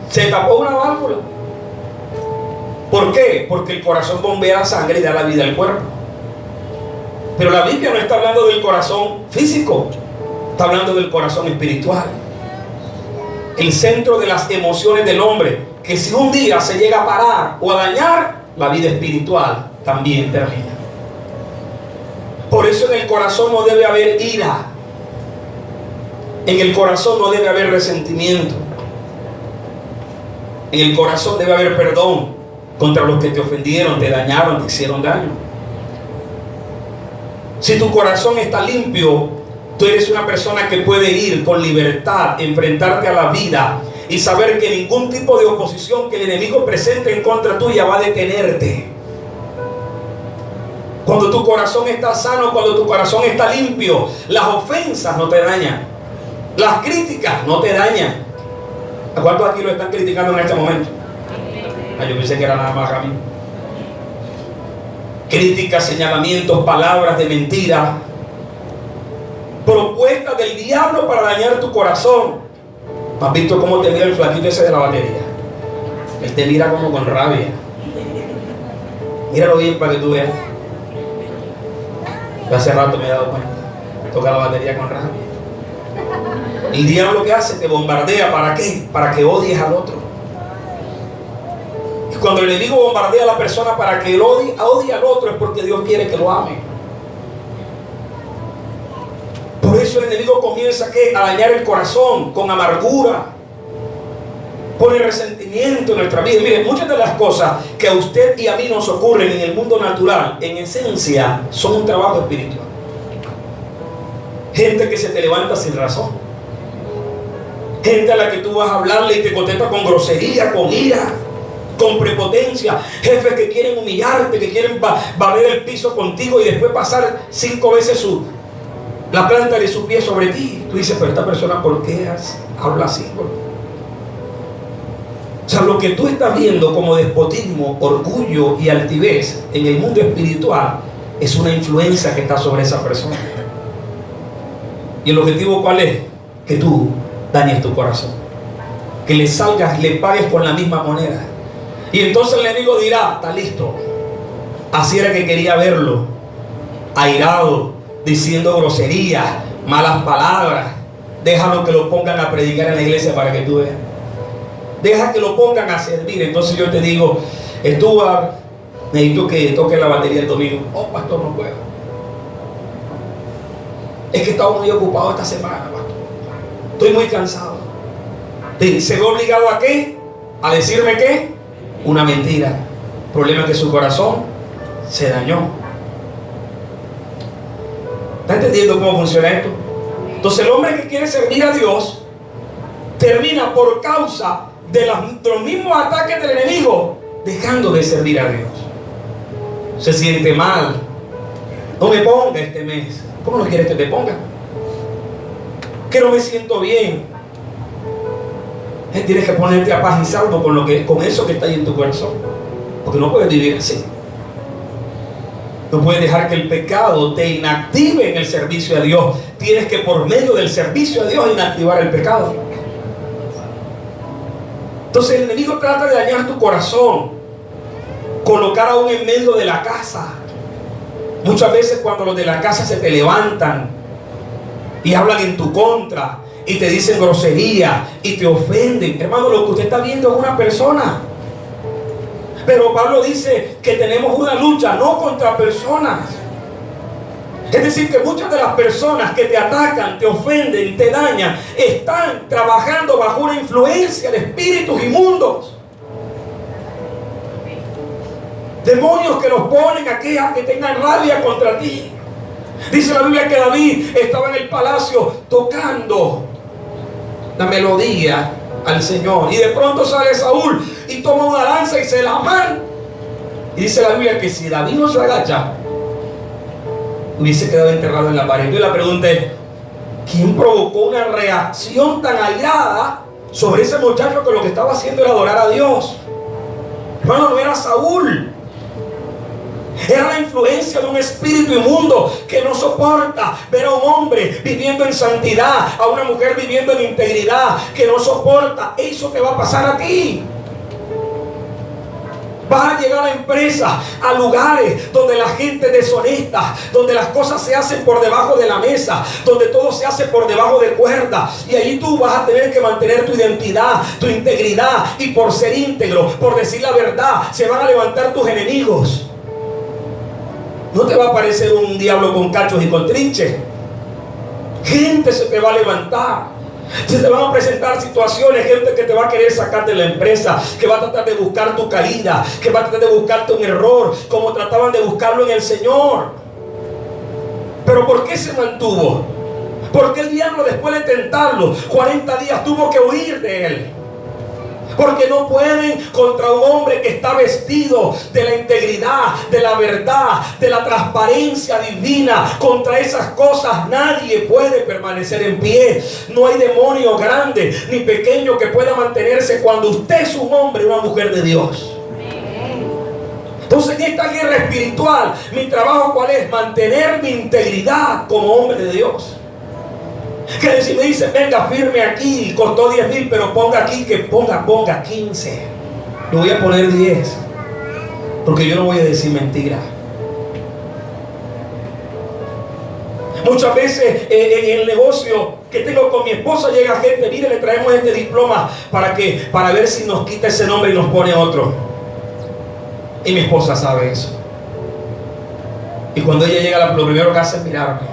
Se tapó una válvula. ¿Por qué? Porque el corazón bombea la sangre y da la vida al cuerpo. Pero la Biblia no está hablando del corazón físico, está hablando del corazón espiritual. El centro de las emociones del hombre, que si un día se llega a parar o a dañar, la vida espiritual también termina. Por eso en el corazón no debe haber ira. En el corazón no debe haber resentimiento. En el corazón debe haber perdón contra los que te ofendieron, te dañaron, te hicieron daño. Si tu corazón está limpio, tú eres una persona que puede ir con libertad, enfrentarte a la vida y saber que ningún tipo de oposición que el enemigo presente en contra tuya va a detenerte. Cuando tu corazón está sano, cuando tu corazón está limpio, las ofensas no te dañan, las críticas no te dañan. ¿A cuántos aquí lo están criticando en este momento? Yo pensé que era nada más a mí. Críticas, señalamientos, palabras de mentira, propuestas del diablo para dañar tu corazón. ¿Has visto cómo te mira el flaquito ese de la batería? Él te mira como con rabia. Míralo bien para que tú veas. Yo hace rato me he dado cuenta. Toca la batería con rabia. El diablo, ¿qué hace? Te bombardea. ¿Para qué? Para que odies al otro. Y cuando el enemigo bombardea a la persona para que él odie al otro, es porque Dios quiere que lo ame. Por eso el enemigo comienza a dañar el corazón con amargura, pone resentimiento en nuestra vida. Miren, muchas de las cosas que a usted y a mí nos ocurren en el mundo natural, en esencia, son un trabajo espiritual. Gente que se te levanta sin razón, gente a la que tú vas a hablarle y te contesta con grosería, con ira, con prepotencia, jefes que quieren humillarte, que quieren barrer el piso contigo y después pasar 5 veces la planta de su pie sobre ti. Tú dices, pero esta persona, ¿por qué habla así? O sea, lo que tú estás viendo como despotismo, orgullo y altivez en el mundo espiritual es una influencia que está sobre esa persona. ¿Y el objetivo cuál es? Que tú dañes tu corazón, que le salgas y le pagues con la misma moneda. Y entonces el enemigo dirá, está listo. Así era que quería verlo, airado, diciendo groserías, malas palabras. Déjalo que lo pongan a predicar en la iglesia para que tú veas. Deja que lo pongan a servir. Entonces yo te digo, Stuart, necesito que toque la batería el domingo. Oh, pastor, no puedo. Es que he estado muy ocupado esta semana, pastor. Estoy muy cansado. ¿Se ve obligado a qué? ¿A decirme qué? Una mentira. El problema es que su corazón se dañó. ¿Está entendiendo cómo funciona esto? Entonces el hombre que quiere servir a Dios termina por causa de los mismos ataques del enemigo dejando de servir a Dios. Se siente mal. No me ponga este mes. ¿Cómo no quieres que te ponga? Que no me siento bien. Tienes que ponerte a paz y salvo con eso que está ahí en tu corazón, porque no puedes vivir así. No puedes dejar que el pecado te inactive en el servicio a Dios. Tienes que, por medio del servicio a Dios, inactivar el pecado. Entonces el enemigo trata de dañar tu corazón, colocar aún en medio de la casa. Muchas veces cuando los de la casa se te levantan y hablan en tu contra y te dicen grosería y te ofenden, hermano, lo que usted está viendo es una persona. Pero Pablo dice que tenemos una lucha no contra personas. Es decir, que muchas de las personas que te atacan, te ofenden, te dañan, están trabajando bajo una influencia de espíritus inmundos. Demonios que los ponen aquí a que tengan rabia contra ti. Dice la Biblia que David estaba en el palacio tocando la melodía al Señor, y de pronto sale Saúl y toma una lanza y se la manda. Y dice la Biblia que si David no se agacha, hubiese quedado enterrado en la pared. Y la pregunta es, ¿quién provocó una reacción tan airada sobre ese muchacho que lo que estaba haciendo era adorar a Dios? Hermano, no era Saúl. Era la influencia de un espíritu inmundo que no soporta ver a un hombre viviendo en santidad, a una mujer viviendo en integridad, que no soporta. Eso te va a pasar a ti. Vas a llegar a empresas, a lugares donde la gente es deshonesta, donde las cosas se hacen por debajo de la mesa, donde todo se hace por debajo de cuerda. Y allí tú vas a tener que mantener tu identidad, tu integridad. Y por ser íntegro, por decir la verdad, se van a levantar tus enemigos. No te va a aparecer un diablo con cachos y con trinches. Gente se te va a levantar. Se te van a presentar situaciones, gente que te va a querer sacar de la empresa, que va a tratar de buscar tu caída, que va a tratar de buscarte un error, como trataban de buscarlo en el Señor. Pero ¿por qué se mantuvo? Porque el diablo, después de tentarlo 40 días, tuvo que huir de él. Porque no pueden contra un hombre que está vestido de la integridad, de la verdad, de la transparencia divina. Contra esas cosas nadie puede permanecer en pie. No hay demonio grande ni pequeño que pueda mantenerse cuando usted es un hombre o una mujer de Dios. Entonces, en esta guerra espiritual, mi trabajo ¿cuál es? Mantener mi integridad como hombre de Dios. Que si me dicen, venga, firme aquí, costó 10,000, pero ponga aquí, que ponga 15. Le voy a poner 10, porque yo no voy a decir mentira. Muchas veces en el negocio que tengo con mi esposa llega gente, mire, le traemos este diploma para ver si nos quita ese nombre y nos pone otro. Y mi esposa sabe eso. Y cuando ella llega, lo primero que hace es mirarme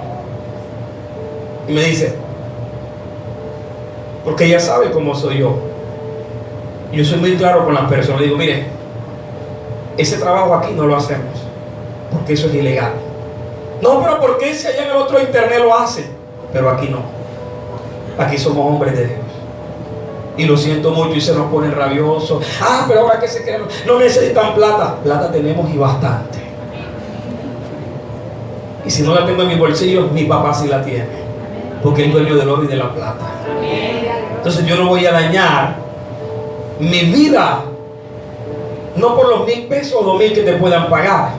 y me dice, porque ella sabe cómo soy yo. Yo soy muy claro con las personas. Le digo, mire, ese trabajo aquí no lo hacemos, porque eso es ilegal. No, pero ¿por qué si allá en el otro internet lo hacen? Pero aquí no. Aquí somos hombres de Dios. Y lo siento mucho y se nos ponen rabiosos. Ah, pero ahora que se creen, no necesitan plata. Plata tenemos y bastante. Y si no la tengo en mi bolsillo, mi papá sí la tiene, porque es dueño del oro y de la plata. Entonces yo no voy a dañar mi vida, no por los 1,000 pesos o 2,000 que te puedan pagar,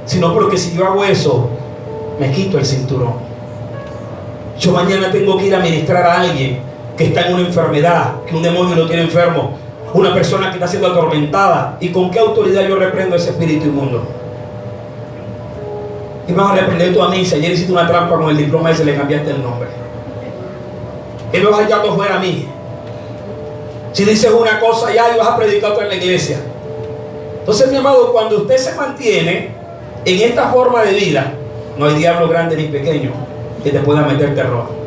sino porque si yo hago eso, me quito el cinturón. Yo mañana tengo que ir a ministrar a alguien que está en una enfermedad, que un demonio lo tiene enfermo, una persona que está siendo atormentada. ¿Y con qué autoridad yo reprendo ese espíritu inmundo? Y vas a reprender tú a mí si ayer hiciste una trampa con el diploma y se le cambiaste el nombre. Y me vas a echar todo fuera a mí. Si dices una cosa ya y vas a predicar otra en la iglesia. Entonces, mi amado, cuando usted se mantiene en esta forma de vida, no hay diablo grande ni pequeño que te pueda meter terror.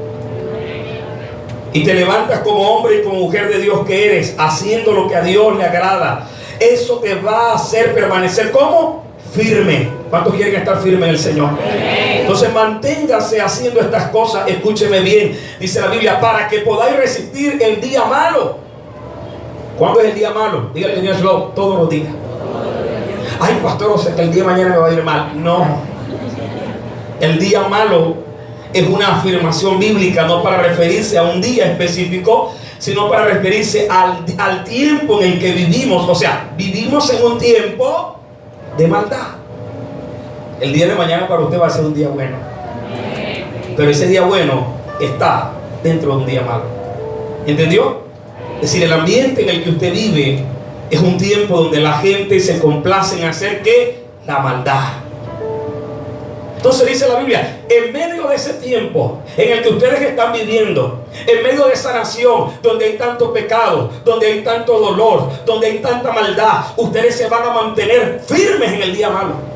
Y te levantas como hombre y como mujer de Dios que eres, haciendo lo que a Dios le agrada. Eso te va a hacer permanecer como firme. ¿Cuántos quieren estar firmes en el Señor? Entonces manténgase haciendo estas cosas. Escúcheme bien, dice la Biblia, para que podáis resistir el día malo. ¿Cuándo es el día malo? Dígale, Señor, todos los días. Ay, pastor, o sea que el día de mañana me va a ir mal. No. El día malo es una afirmación bíblica, no para referirse a un día específico, sino para referirse al tiempo en el que vivimos. O sea, vivimos en un tiempo de maldad. El día de mañana para usted va a ser un día bueno, pero ese día bueno está dentro de un día malo. ¿Entendió? Es decir, el ambiente en el que usted vive es un tiempo donde la gente se complace en hacer ¿qué? La maldad. Entonces dice la Biblia, en medio de ese tiempo en el que ustedes están viviendo, en medio de esa nación donde hay tanto pecado, donde hay tanto dolor, donde hay tanta maldad, ustedes se van a mantener firmes en el día malo.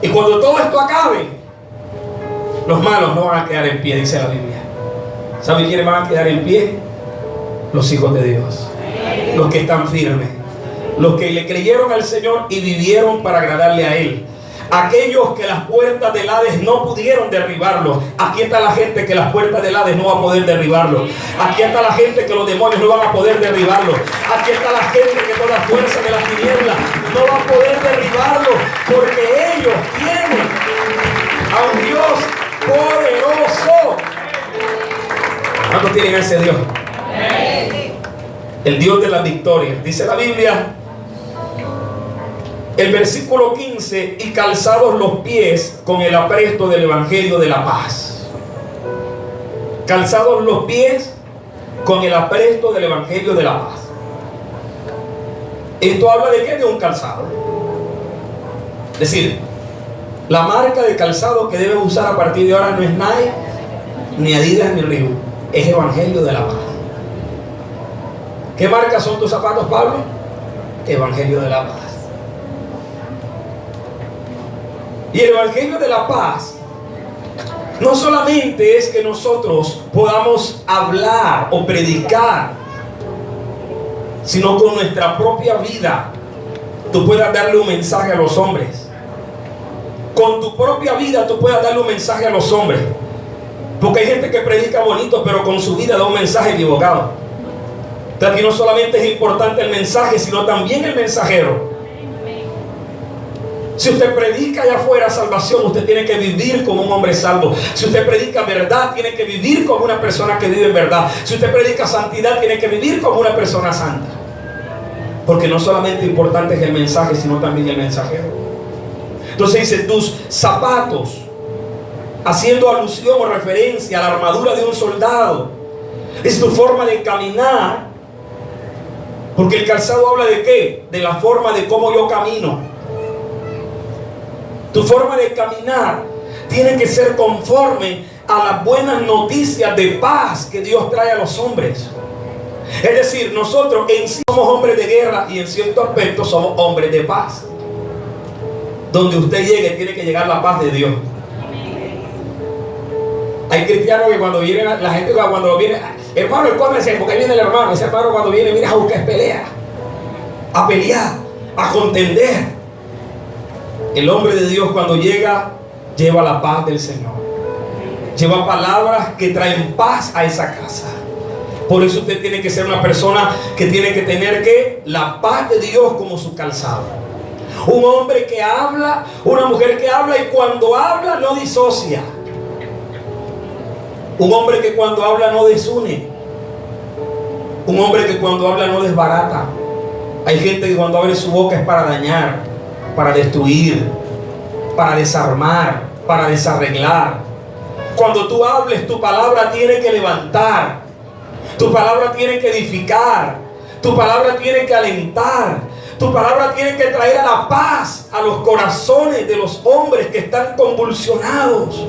Y cuando todo esto acabe, los malos no van a quedar en pie, dice la Biblia. ¿Saben quiénes van a quedar en pie? Los hijos de Dios, los que están firmes, los que le creyeron al Señor y vivieron para agradarle a Él. Aquellos que las puertas del Hades no pudieron derribarlos. Aquí está la gente que las puertas del Hades no va a poder derribarlos. Aquí está la gente que los demonios no van a poder derribarlos. Aquí está la gente que toda fuerza de las tinieblas no va a poder derribarlos, porque ellos tienen a un Dios poderoso. ¿Cuántos tienen a ese Dios? El Dios de las victorias. Dice la Biblia, el versículo 15, y calzados los pies con el apresto del evangelio de la paz. Calzados los pies con el apresto del evangelio de la paz. Esto habla de qué? De un calzado. Es decir, la marca de calzado que debes usar a partir de ahora no es Nike, ni Adidas, ni Reebok. Es evangelio de la paz. ¿Qué marca son tus zapatos, Pablo? Evangelio de la paz. Y el evangelio de la paz no solamente es que nosotros podamos hablar o predicar, sino con nuestra propia vida tú puedas darle un mensaje a los hombres. Con tu propia vida tú puedas darle un mensaje a los hombres. Porque hay gente que predica bonito, pero con su vida da un mensaje equivocado. Entonces aquí no solamente es importante el mensaje, sino también el mensajero. Si usted predica allá afuera salvación, usted tiene que vivir como un hombre salvo. Si usted predica verdad, tiene que vivir como una persona que vive en verdad. Si usted predica santidad, tiene que vivir como una persona santa. Porque no solamente importante es el mensaje, sino también el mensajero. Entonces dice, tus zapatos, haciendo alusión o referencia a la armadura de un soldado. Es tu forma de caminar. Porque el calzado habla de ¿qué? De la forma de cómo yo camino. Tu forma de caminar tiene que ser conforme a las buenas noticias de paz que Dios trae a los hombres. Es decir, nosotros en sí somos hombres de guerra y en cierto aspecto somos hombres de paz. Donde usted llegue tiene que llegar la paz de Dios. Hay cristianos que cuando vienen, la gente cuando viene, hermano, escóndese, porque ahí viene el hermano. Ese hermano cuando viene, mira a buscar pelea, a pelear, a contender. El hombre de Dios cuando llega, lleva la paz del Señor. Lleva palabras que traen paz a esa casa. Por eso usted tiene que ser una persona que tiene que tener ¿qué? La paz de Dios como su calzado. Un hombre que habla, una mujer que habla y cuando habla no disocia. Un hombre que cuando habla no desune. Un hombre que cuando habla no desbarata. Hay gente que cuando abre su boca es para dañar, para destruir, para desarmar, para desarreglar. Cuando tú hables, tu palabra tiene que levantar, tu palabra tiene que edificar, tu palabra tiene que alentar, tu palabra tiene que traer a la paz a los corazones de los hombres que están convulsionados,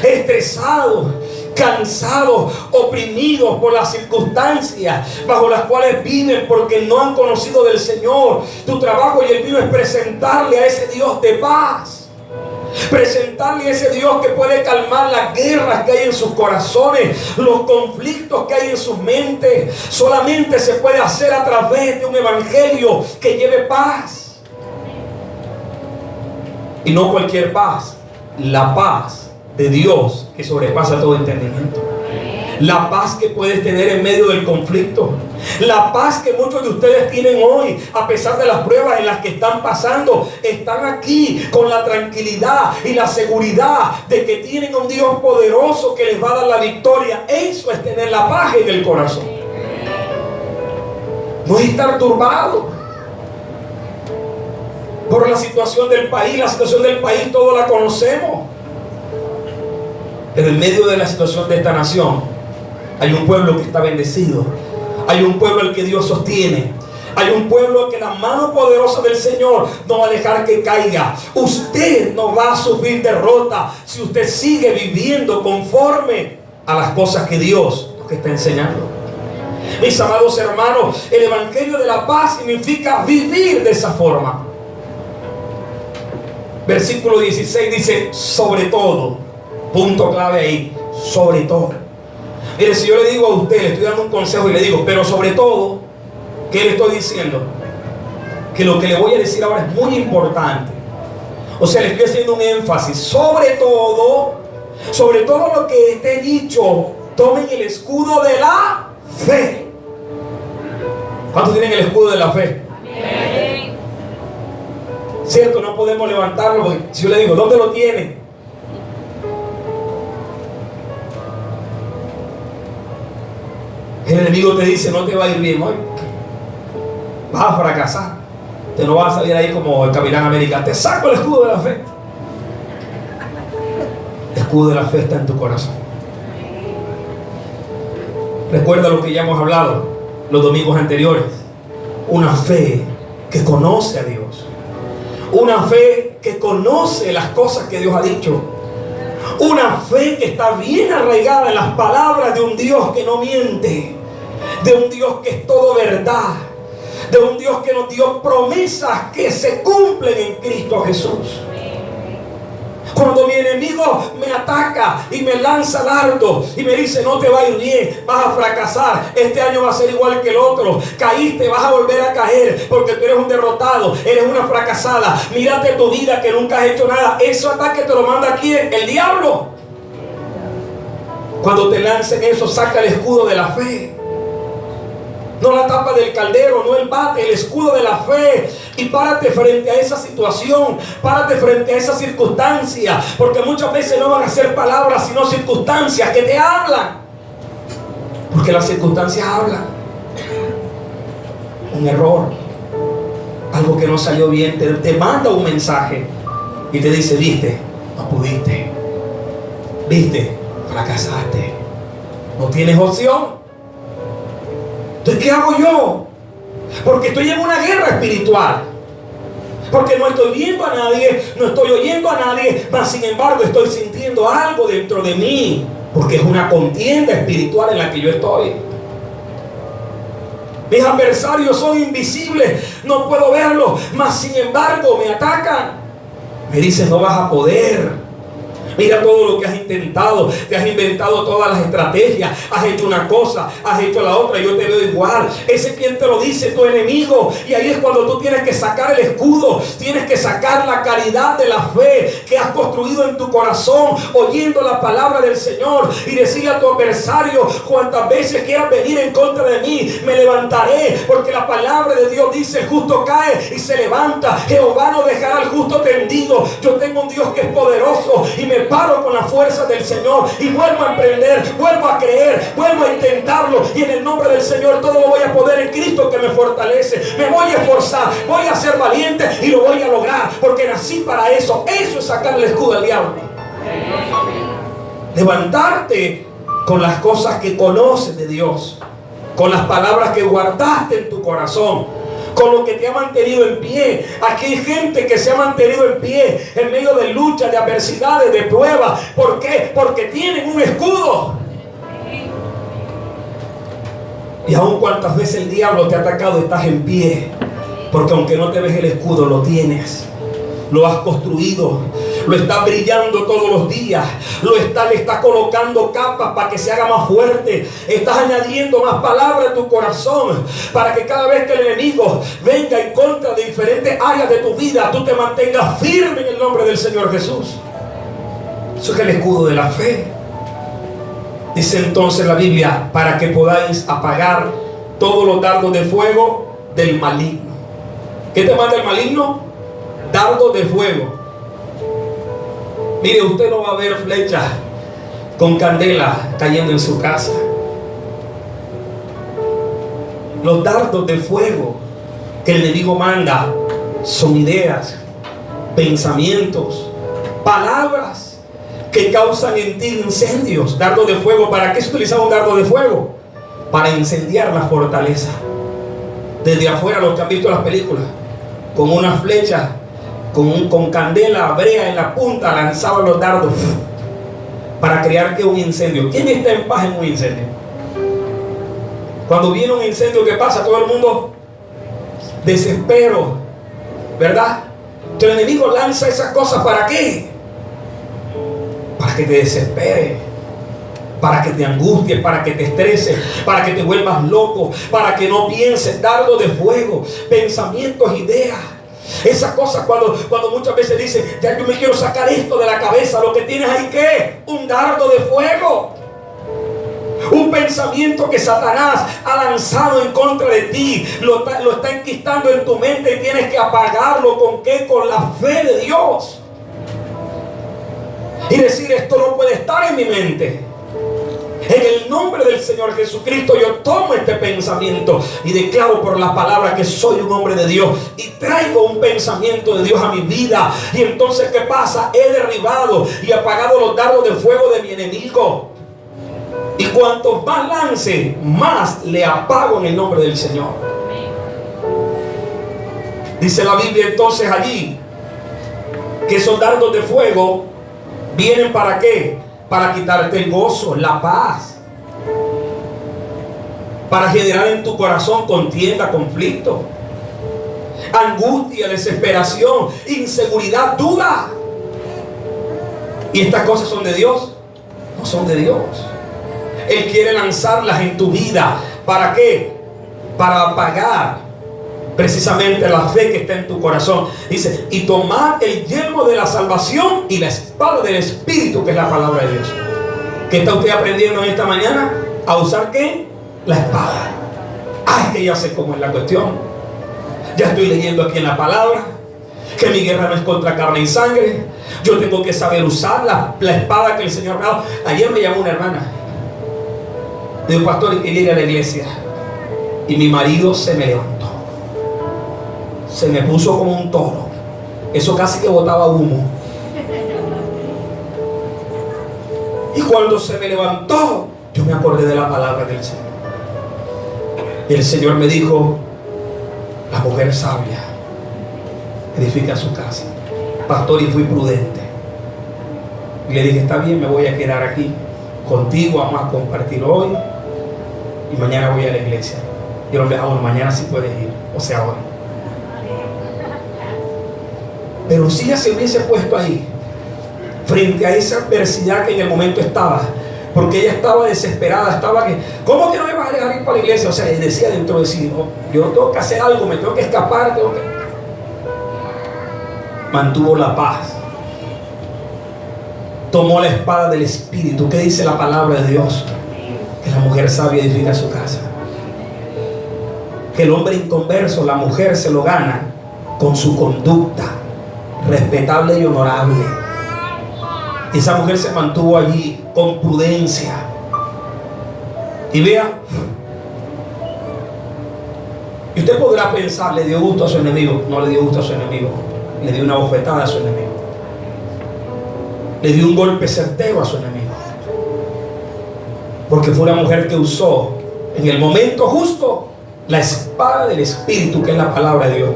estresados, cansados, oprimidos por las circunstancias bajo las cuales viven porque no han conocido del Señor. Tu trabajo y el mío es presentarle a ese Dios de paz, presentarle a ese Dios que puede calmar las guerras que hay en sus corazones, los conflictos que hay en sus mentes. Solamente se puede hacer a través de un evangelio que lleve paz, y no cualquier paz, la paz de Dios que sobrepasa todo entendimiento. La paz que puedes tener en medio del conflicto. La paz que muchos de ustedes tienen hoy, a pesar de las pruebas en las que están pasando, están aquí con la tranquilidad y la seguridad de que tienen un Dios poderoso que les va a dar la victoria. Eso es tener la paz en el corazón. No es estar turbado por la situación del país. La situación del país todos la conocemos. Pero en medio de la situación de esta nación hay un pueblo que está bendecido. Hay un pueblo al que Dios sostiene. Hay un pueblo que la mano poderosa del Señor no va a dejar que caiga. Usted no va a sufrir derrota si usted sigue viviendo conforme a las cosas que Dios nos está enseñando. Mis amados hermanos, el evangelio de la paz significa vivir de esa forma. Versículo 16 dice, sobre todo. Punto clave ahí, sobre todo. Mire, si yo le digo a usted, le estoy dando un consejo y le digo, pero sobre todo, ¿qué le estoy diciendo? Que lo que le voy a decir ahora es muy importante. O sea, le estoy haciendo un énfasis. Sobre todo lo que esté dicho, tomen el escudo de la fe. ¿Cuántos tienen el escudo de la fe? Amén. Cierto, no podemos levantarlo porque si yo le digo, ¿dónde lo tiene? El enemigo te dice, no te va a ir bien hoy, vas a fracasar, te no vas a salir ahí como el Capitán América. Te saco el escudo de la fe. El escudo de la fe está en tu corazón. Recuerda lo que ya hemos hablado los domingos anteriores. Una fe que conoce a Dios, una fe que conoce las cosas que Dios ha dicho, una fe que está bien arraigada en las palabras de un Dios que no miente, de un Dios que es todo verdad, de un Dios que nos dio promesas que se cumplen en Cristo Jesús. Cuando mi enemigo me ataca y me lanza dardos y me dice, no te va a ir bien, vas a fracasar, este año va a ser igual que el otro, caíste, vas a volver a caer porque tú eres un derrotado, eres una fracasada, mírate tu vida que nunca has hecho nada. Ese ataque te lo manda aquí el diablo. Cuando te lancen eso, saca el escudo de la fe. no la tapa del caldero, no el bate, el escudo de la fe. Y párate frente a esa situación, párate frente a esa circunstancia, porque muchas veces no van a ser palabras sino circunstancias que te hablan, porque las circunstancias hablan. Un error, algo que no salió bien, te manda un mensaje y te dice: viste, no pudiste, viste, fracasaste, no tienes opción. Entonces, ¿qué hago yo? Porque estoy en una guerra espiritual, porque no estoy viendo a nadie, no estoy oyendo a nadie, mas sin embargo estoy sintiendo algo dentro de mí, porque es una contienda espiritual en la que yo estoy. Mis adversarios son invisibles, no puedo verlos, mas sin embargo me atacan. Me dicen: no vas a poder. Mira todo lo que has intentado, te has inventado todas las estrategias, has hecho una cosa, has hecho la otra, yo te veo igual. Ese quien te lo dice, tu enemigo. Y ahí es cuando tú tienes que sacar el escudo, tienes que sacar la caridad de la fe que has construido en tu corazón, oyendo la palabra del Señor, y decirle a tu adversario: cuantas veces quieras venir en contra de mí, me levantaré, porque la palabra de Dios dice: el justo cae y se levanta, Jehová no dejará al justo tendido. Yo tengo un Dios que es poderoso, y me paro con la fuerza del Señor y vuelvo a emprender, vuelvo a creer, vuelvo a intentarlo, y en el nombre del Señor todo lo voy a poder en Cristo que me fortalece. Me voy a esforzar, voy a ser valiente y lo voy a lograr, porque nací para eso. Eso es sacar el escudo al diablo. Levantarte con las cosas que conoces de Dios, con las palabras que guardaste en tu corazón, con lo que te ha mantenido en pie. Aquí hay gente que se ha mantenido en pie en medio de luchas, de adversidades, de pruebas. ¿Por qué? Porque tienen un escudo. Y aun cuantas veces el diablo te ha atacado, estás en pie, porque aunque no te ves el escudo, lo tienes, lo has construido, lo está brillando todos los días, le está colocando capas para que se haga más fuerte. Estás añadiendo más palabras a tu corazón, para que cada vez que el enemigo venga en contra de diferentes áreas de tu vida, tú te mantengas firme en el nombre del Señor Jesús. Eso es el escudo de la fe. Dice entonces la Biblia: para que podáis apagar todos los dardos de fuego del maligno. ¿Qué te manda el maligno? Dardos de fuego. Mire, usted no va a ver flechas con candela cayendo en su casa. Los dardos de fuego que el enemigo manda son ideas, pensamientos, palabras que causan en ti incendios. Dardo de fuego. ¿Para qué se utiliza un dardo de fuego? Para incendiar la fortaleza. Desde afuera, los que han visto las películas, con una flecha, con candela, brea en la punta, lanzaban los dardos para crear que un incendio. ¿Quién está en paz en un incendio? Cuando viene un incendio, ¿qué pasa? Todo el mundo desespero, ¿verdad? El enemigo lanza esas cosas. ¿Para qué? Para que te desesperes, para que te angusties, para que te estreses, para que te vuelvas loco, para que no pienses. Dardo de fuego, pensamientos, ideas. Esas cosas cuando muchas veces dicen: ya yo me quiero sacar esto de la cabeza. Lo que tienes ahí, ¿qué? Un dardo de fuego. Un pensamiento que Satanás ha lanzado en contra de ti. Lo está enquistando en tu mente y tienes que apagarlo. ¿Con qué? Con la fe de Dios. Y decir: esto no puede estar en mi mente. En el nombre del Señor Jesucristo yo tomo este pensamiento y declaro por la palabra que soy un hombre de Dios y traigo un pensamiento de Dios a mi vida. Y entonces, ¿qué pasa? He derribado y apagado los dardos de fuego de mi enemigo. Y cuanto más lance, más le apago en el nombre del Señor. Dice la Biblia entonces allí que esos dardos de fuego vienen ¿para qué? Para quitarte el gozo, la paz, para generar en tu corazón contienda, conflicto, angustia, desesperación, inseguridad, duda. ¿Y estas cosas son de Dios? No son de Dios. Él quiere lanzarlas en tu vida. ¿Para qué? Para apagar precisamente la fe que está en tu corazón. Dice: y tomad el yelmo de la salvación y la espada del Espíritu, que es la palabra de Dios. ¿Qué está usted aprendiendo en esta mañana? ¿A usar qué? La espada. Ay, que ya sé cómo es la cuestión. Ya estoy leyendo aquí en la palabra que mi guerra no es contra carne y sangre. Yo tengo que saber usar la espada que el Señor me ha dado. Ayer me llamó una hermana. Dijo, pastor, quería ir a la iglesia. Y mi marido se me levantó. Se me puso como un toro. Eso casi que botaba humo. Y cuando se me levantó, yo me acordé de la palabra del Señor. Y el Señor me dijo, la mujer sabia edifica su casa. Pastor, y fui prudente. Y le dije, está bien, me voy a quedar aquí contigo, vamos a compartir hoy. Y mañana voy a la iglesia. Y el hombre, bueno, mañana sí puedes ir. O sea, hoy. Pero si ella se hubiese puesto ahí, frente a esa adversidad que en el momento estaba, porque ella estaba desesperada, estaba que, ¿cómo que no me vas a dejar ir para la iglesia? O sea, decía dentro de sí, no, yo tengo que hacer algo, me tengo que escapar, Mantuvo la paz. Tomó la espada del Espíritu. ¿Qué dice la palabra de Dios? Que la mujer sabia edifica su casa. Que el hombre inconverso, la mujer se lo gana con su conducta respetable y honorable. Esa mujer se mantuvo allí con prudencia. Y vea, y usted podrá pensar, le dio gusto a su enemigo. No le dio gusto a su enemigo, le dio una bofetada a su enemigo, le dio un golpe certero a su enemigo, porque fue una mujer que usó en el momento justo la espada del Espíritu, que es la palabra de Dios.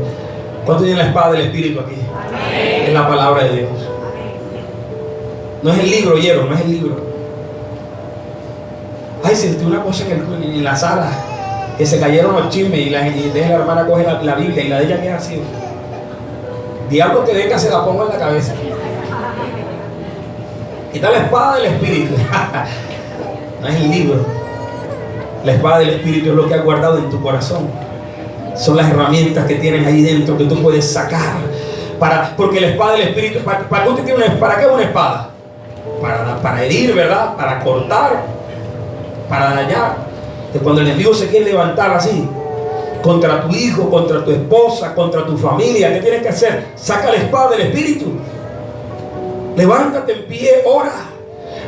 ¿Cuántos tienen la espada del Espíritu aquí? Amén. Es la palabra de Dios. No es el libro, oyeron, no es el libro. Ay, sentí una cosa en la sala, que se cayeron los chismes y la hermana coge la Biblia y la de ella queda así. Diablo que venga, se la pongo en la cabeza. Quita la espada del Espíritu. No es el libro. La espada del Espíritu es lo que has guardado en tu corazón. Son las herramientas que tienes ahí dentro que tú puedes sacar. Porque la espada del Espíritu, ¿para qué usted tiene ¿para qué es una espada? Para herir, ¿verdad? Para cortar, para dañar. Que cuando el enemigo se quiere levantar así contra tu hijo, contra tu esposa, contra tu familia, ¿qué tienes que hacer? Saca la espada del Espíritu. Levántate en pie, ora.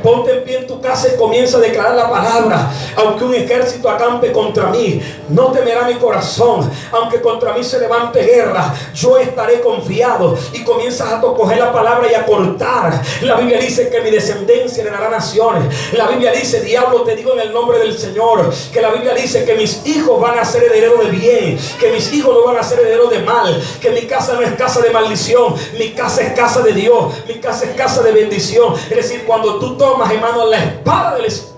Ponte en pie en tu casa y comienza a declarar la palabra. Aunque un ejército acampe contra mí, no temerá mi corazón. Aunque contra mí se levante guerra, yo estaré confiado. Y comienzas a coger la palabra y a cortar. La Biblia dice que mi descendencia heredará naciones. La Biblia dice, diablo, te digo en el nombre del Señor, que la Biblia dice que mis hijos van a ser herederos de bien, que mis hijos no van a ser herederos de mal, que mi casa no es casa de maldición, mi casa es casa de Dios, mi casa es casa de bendición. Es decir, cuando tú tomas, hermano, la espada del Espíritu,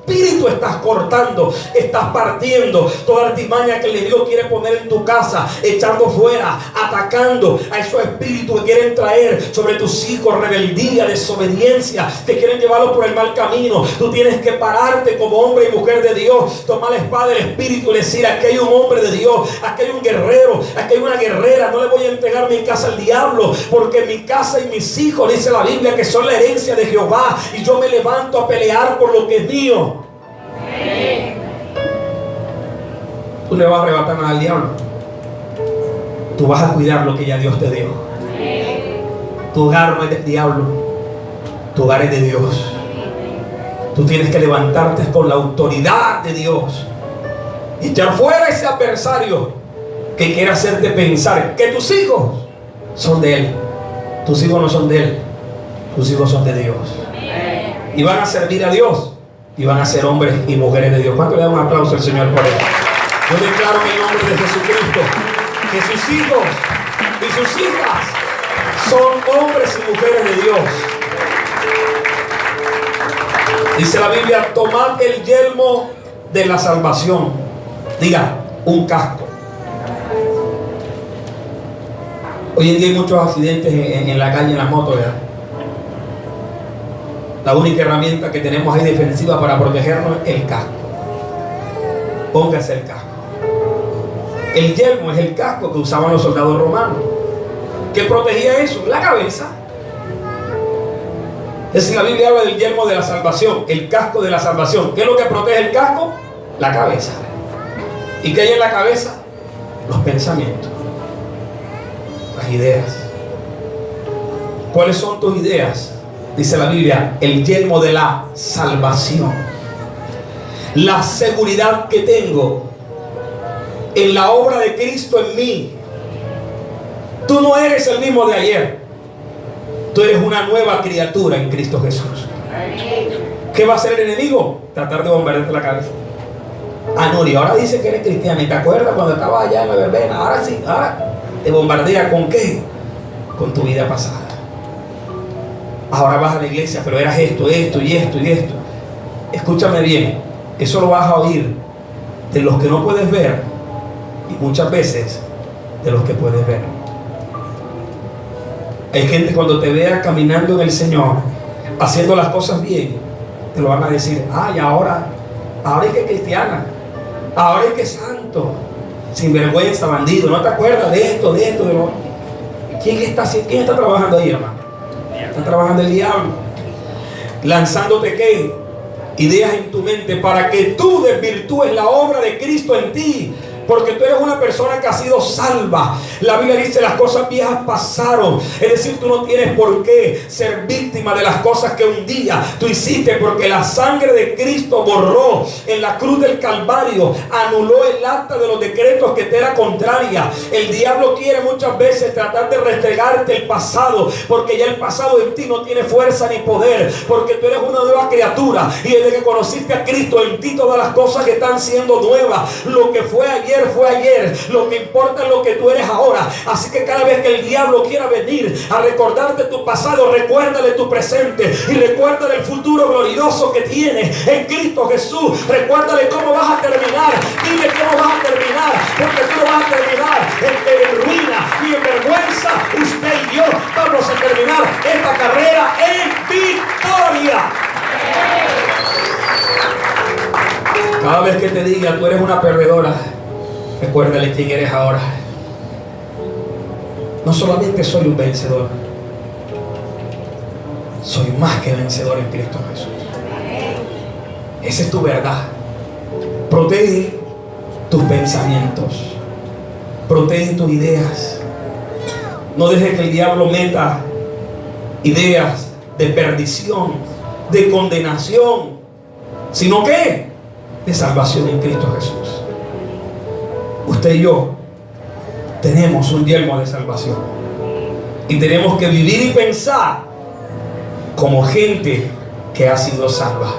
estás cortando, estás partiendo toda artimaña que el enemigo quiere poner en tu casa, echando fuera, atacando a esos espíritus que quieren traer sobre tus hijos rebeldía, desobediencia, que quieren llevarlos por el mal camino. Tú tienes que pararte como hombre y mujer de Dios, tomar la espada del Espíritu y decir, aquí hay un hombre de Dios, aquí hay un guerrero, aquí hay una guerrera. No le voy a entregar mi casa al diablo, porque mi casa y mis hijos, dice la Biblia, que son la herencia de Jehová, y yo me levanto a pelear por lo que es mío. Tú le vas a arrebatar nada al diablo. Tú vas a cuidar lo que ya Dios te dio. Tu hogar no es del diablo, tu hogar es de Dios. Tú tienes que levantarte con la autoridad de Dios y echar fuera ese adversario que quiere hacerte pensar que tus hijos son de Él. Tus hijos no son de Él, tus hijos son de Dios. Y van a servir a Dios y van a ser hombres y mujeres de Dios. ¿Cuánto le dan un aplauso al Señor por eso? Yo declaro en el nombre de Jesucristo que sus hijos y sus hijas son hombres y mujeres de Dios. Dice la Biblia, tomad el yelmo de la salvación. Diga, un casco. Hoy en día hay muchos accidentes en la calle, en las motos, ¿verdad? La única herramienta que tenemos ahí defensiva para protegernos es el casco. Póngase el casco. El yelmo es el casco que usaban los soldados romanos. ¿Qué protegía eso? La cabeza. Es decir, la Biblia habla del yelmo de la salvación, el casco de la salvación. ¿Qué es lo que protege el casco? La cabeza. ¿Y qué hay en la cabeza? Los pensamientos, las ideas. ¿Cuáles son tus ideas? Dice la Biblia, el yelmo de la salvación. La seguridad que tengo en la obra de Cristo en mí. Tú no eres el mismo de ayer. Tú eres una nueva criatura en Cristo Jesús. ¿Qué va a hacer el enemigo? Tratar de bombardearte la cabeza. Ah, Nuri, ahora dice que eres cristiana. ¿Y te acuerdas cuando estabas allá en la verbena? Ahora sí, ahora te bombardea. ¿Con qué? Con tu vida pasada. Ahora vas a la iglesia, pero eras esto, esto y esto y esto. Escúchame bien, eso lo vas a oír de los que no puedes ver y muchas veces de los que puedes ver. Hay gente cuando te vea caminando en el Señor, haciendo las cosas bien, te lo van a decir, ay, ahora es que es cristiana, ahora es que es santo, sinvergüenza, bandido, ¿no te acuerdas de esto, de esto, de lo? ¿Quién está trabajando ahí, hermano? Está trabajando el diablo, lanzándote ¿qué? Ideas en tu mente para que tú desvirtúes la obra de Cristo en ti. Porque tú eres una persona que ha sido salva. La Biblia dice las cosas viejas pasaron. Es decir, tú no tienes por qué ser víctima de las cosas que un día tú hiciste, porque la sangre de Cristo borró en la cruz del Calvario, anuló el acta de los decretos que te era contraria. El diablo quiere muchas veces tratar de restregarte el pasado, porque ya el pasado en ti no tiene fuerza ni poder, porque tú eres una nueva criatura, y desde que conociste a Cristo en ti todas las cosas que están siendo nuevas. Lo que fue ayer fue ayer, lo que importa es lo que tú eres ahora. Así que cada vez que el diablo quiera venir a recordarte tu pasado, recuérdale tu presente y recuérdale el futuro glorioso que tienes en Cristo Jesús. Recuérdale cómo vas a terminar. Dile cómo vas a terminar, porque tú no vas a terminar en ruina ni en vergüenza. Usted y yo vamos a terminar esta carrera en victoria. Cada vez que te diga tú eres una perdedora, recuérdale quién eres ahora. No solamente soy un vencedor, soy más que vencedor en Cristo Jesús. Esa es tu verdad. Protege tus pensamientos, protege tus ideas. No dejes que el diablo meta ideas de perdición, de condenación, sino que de salvación en Cristo Jesús. Usted y yo tenemos un yelmo de salvación y tenemos que vivir y pensar como gente que ha sido salva.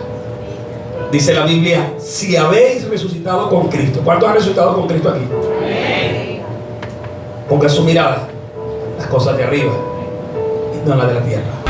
Dice la Biblia, si habéis resucitado con Cristo. ¿Cuántos han resucitado con Cristo aquí? Ponga su mirada las cosas de arriba y no las de la tierra.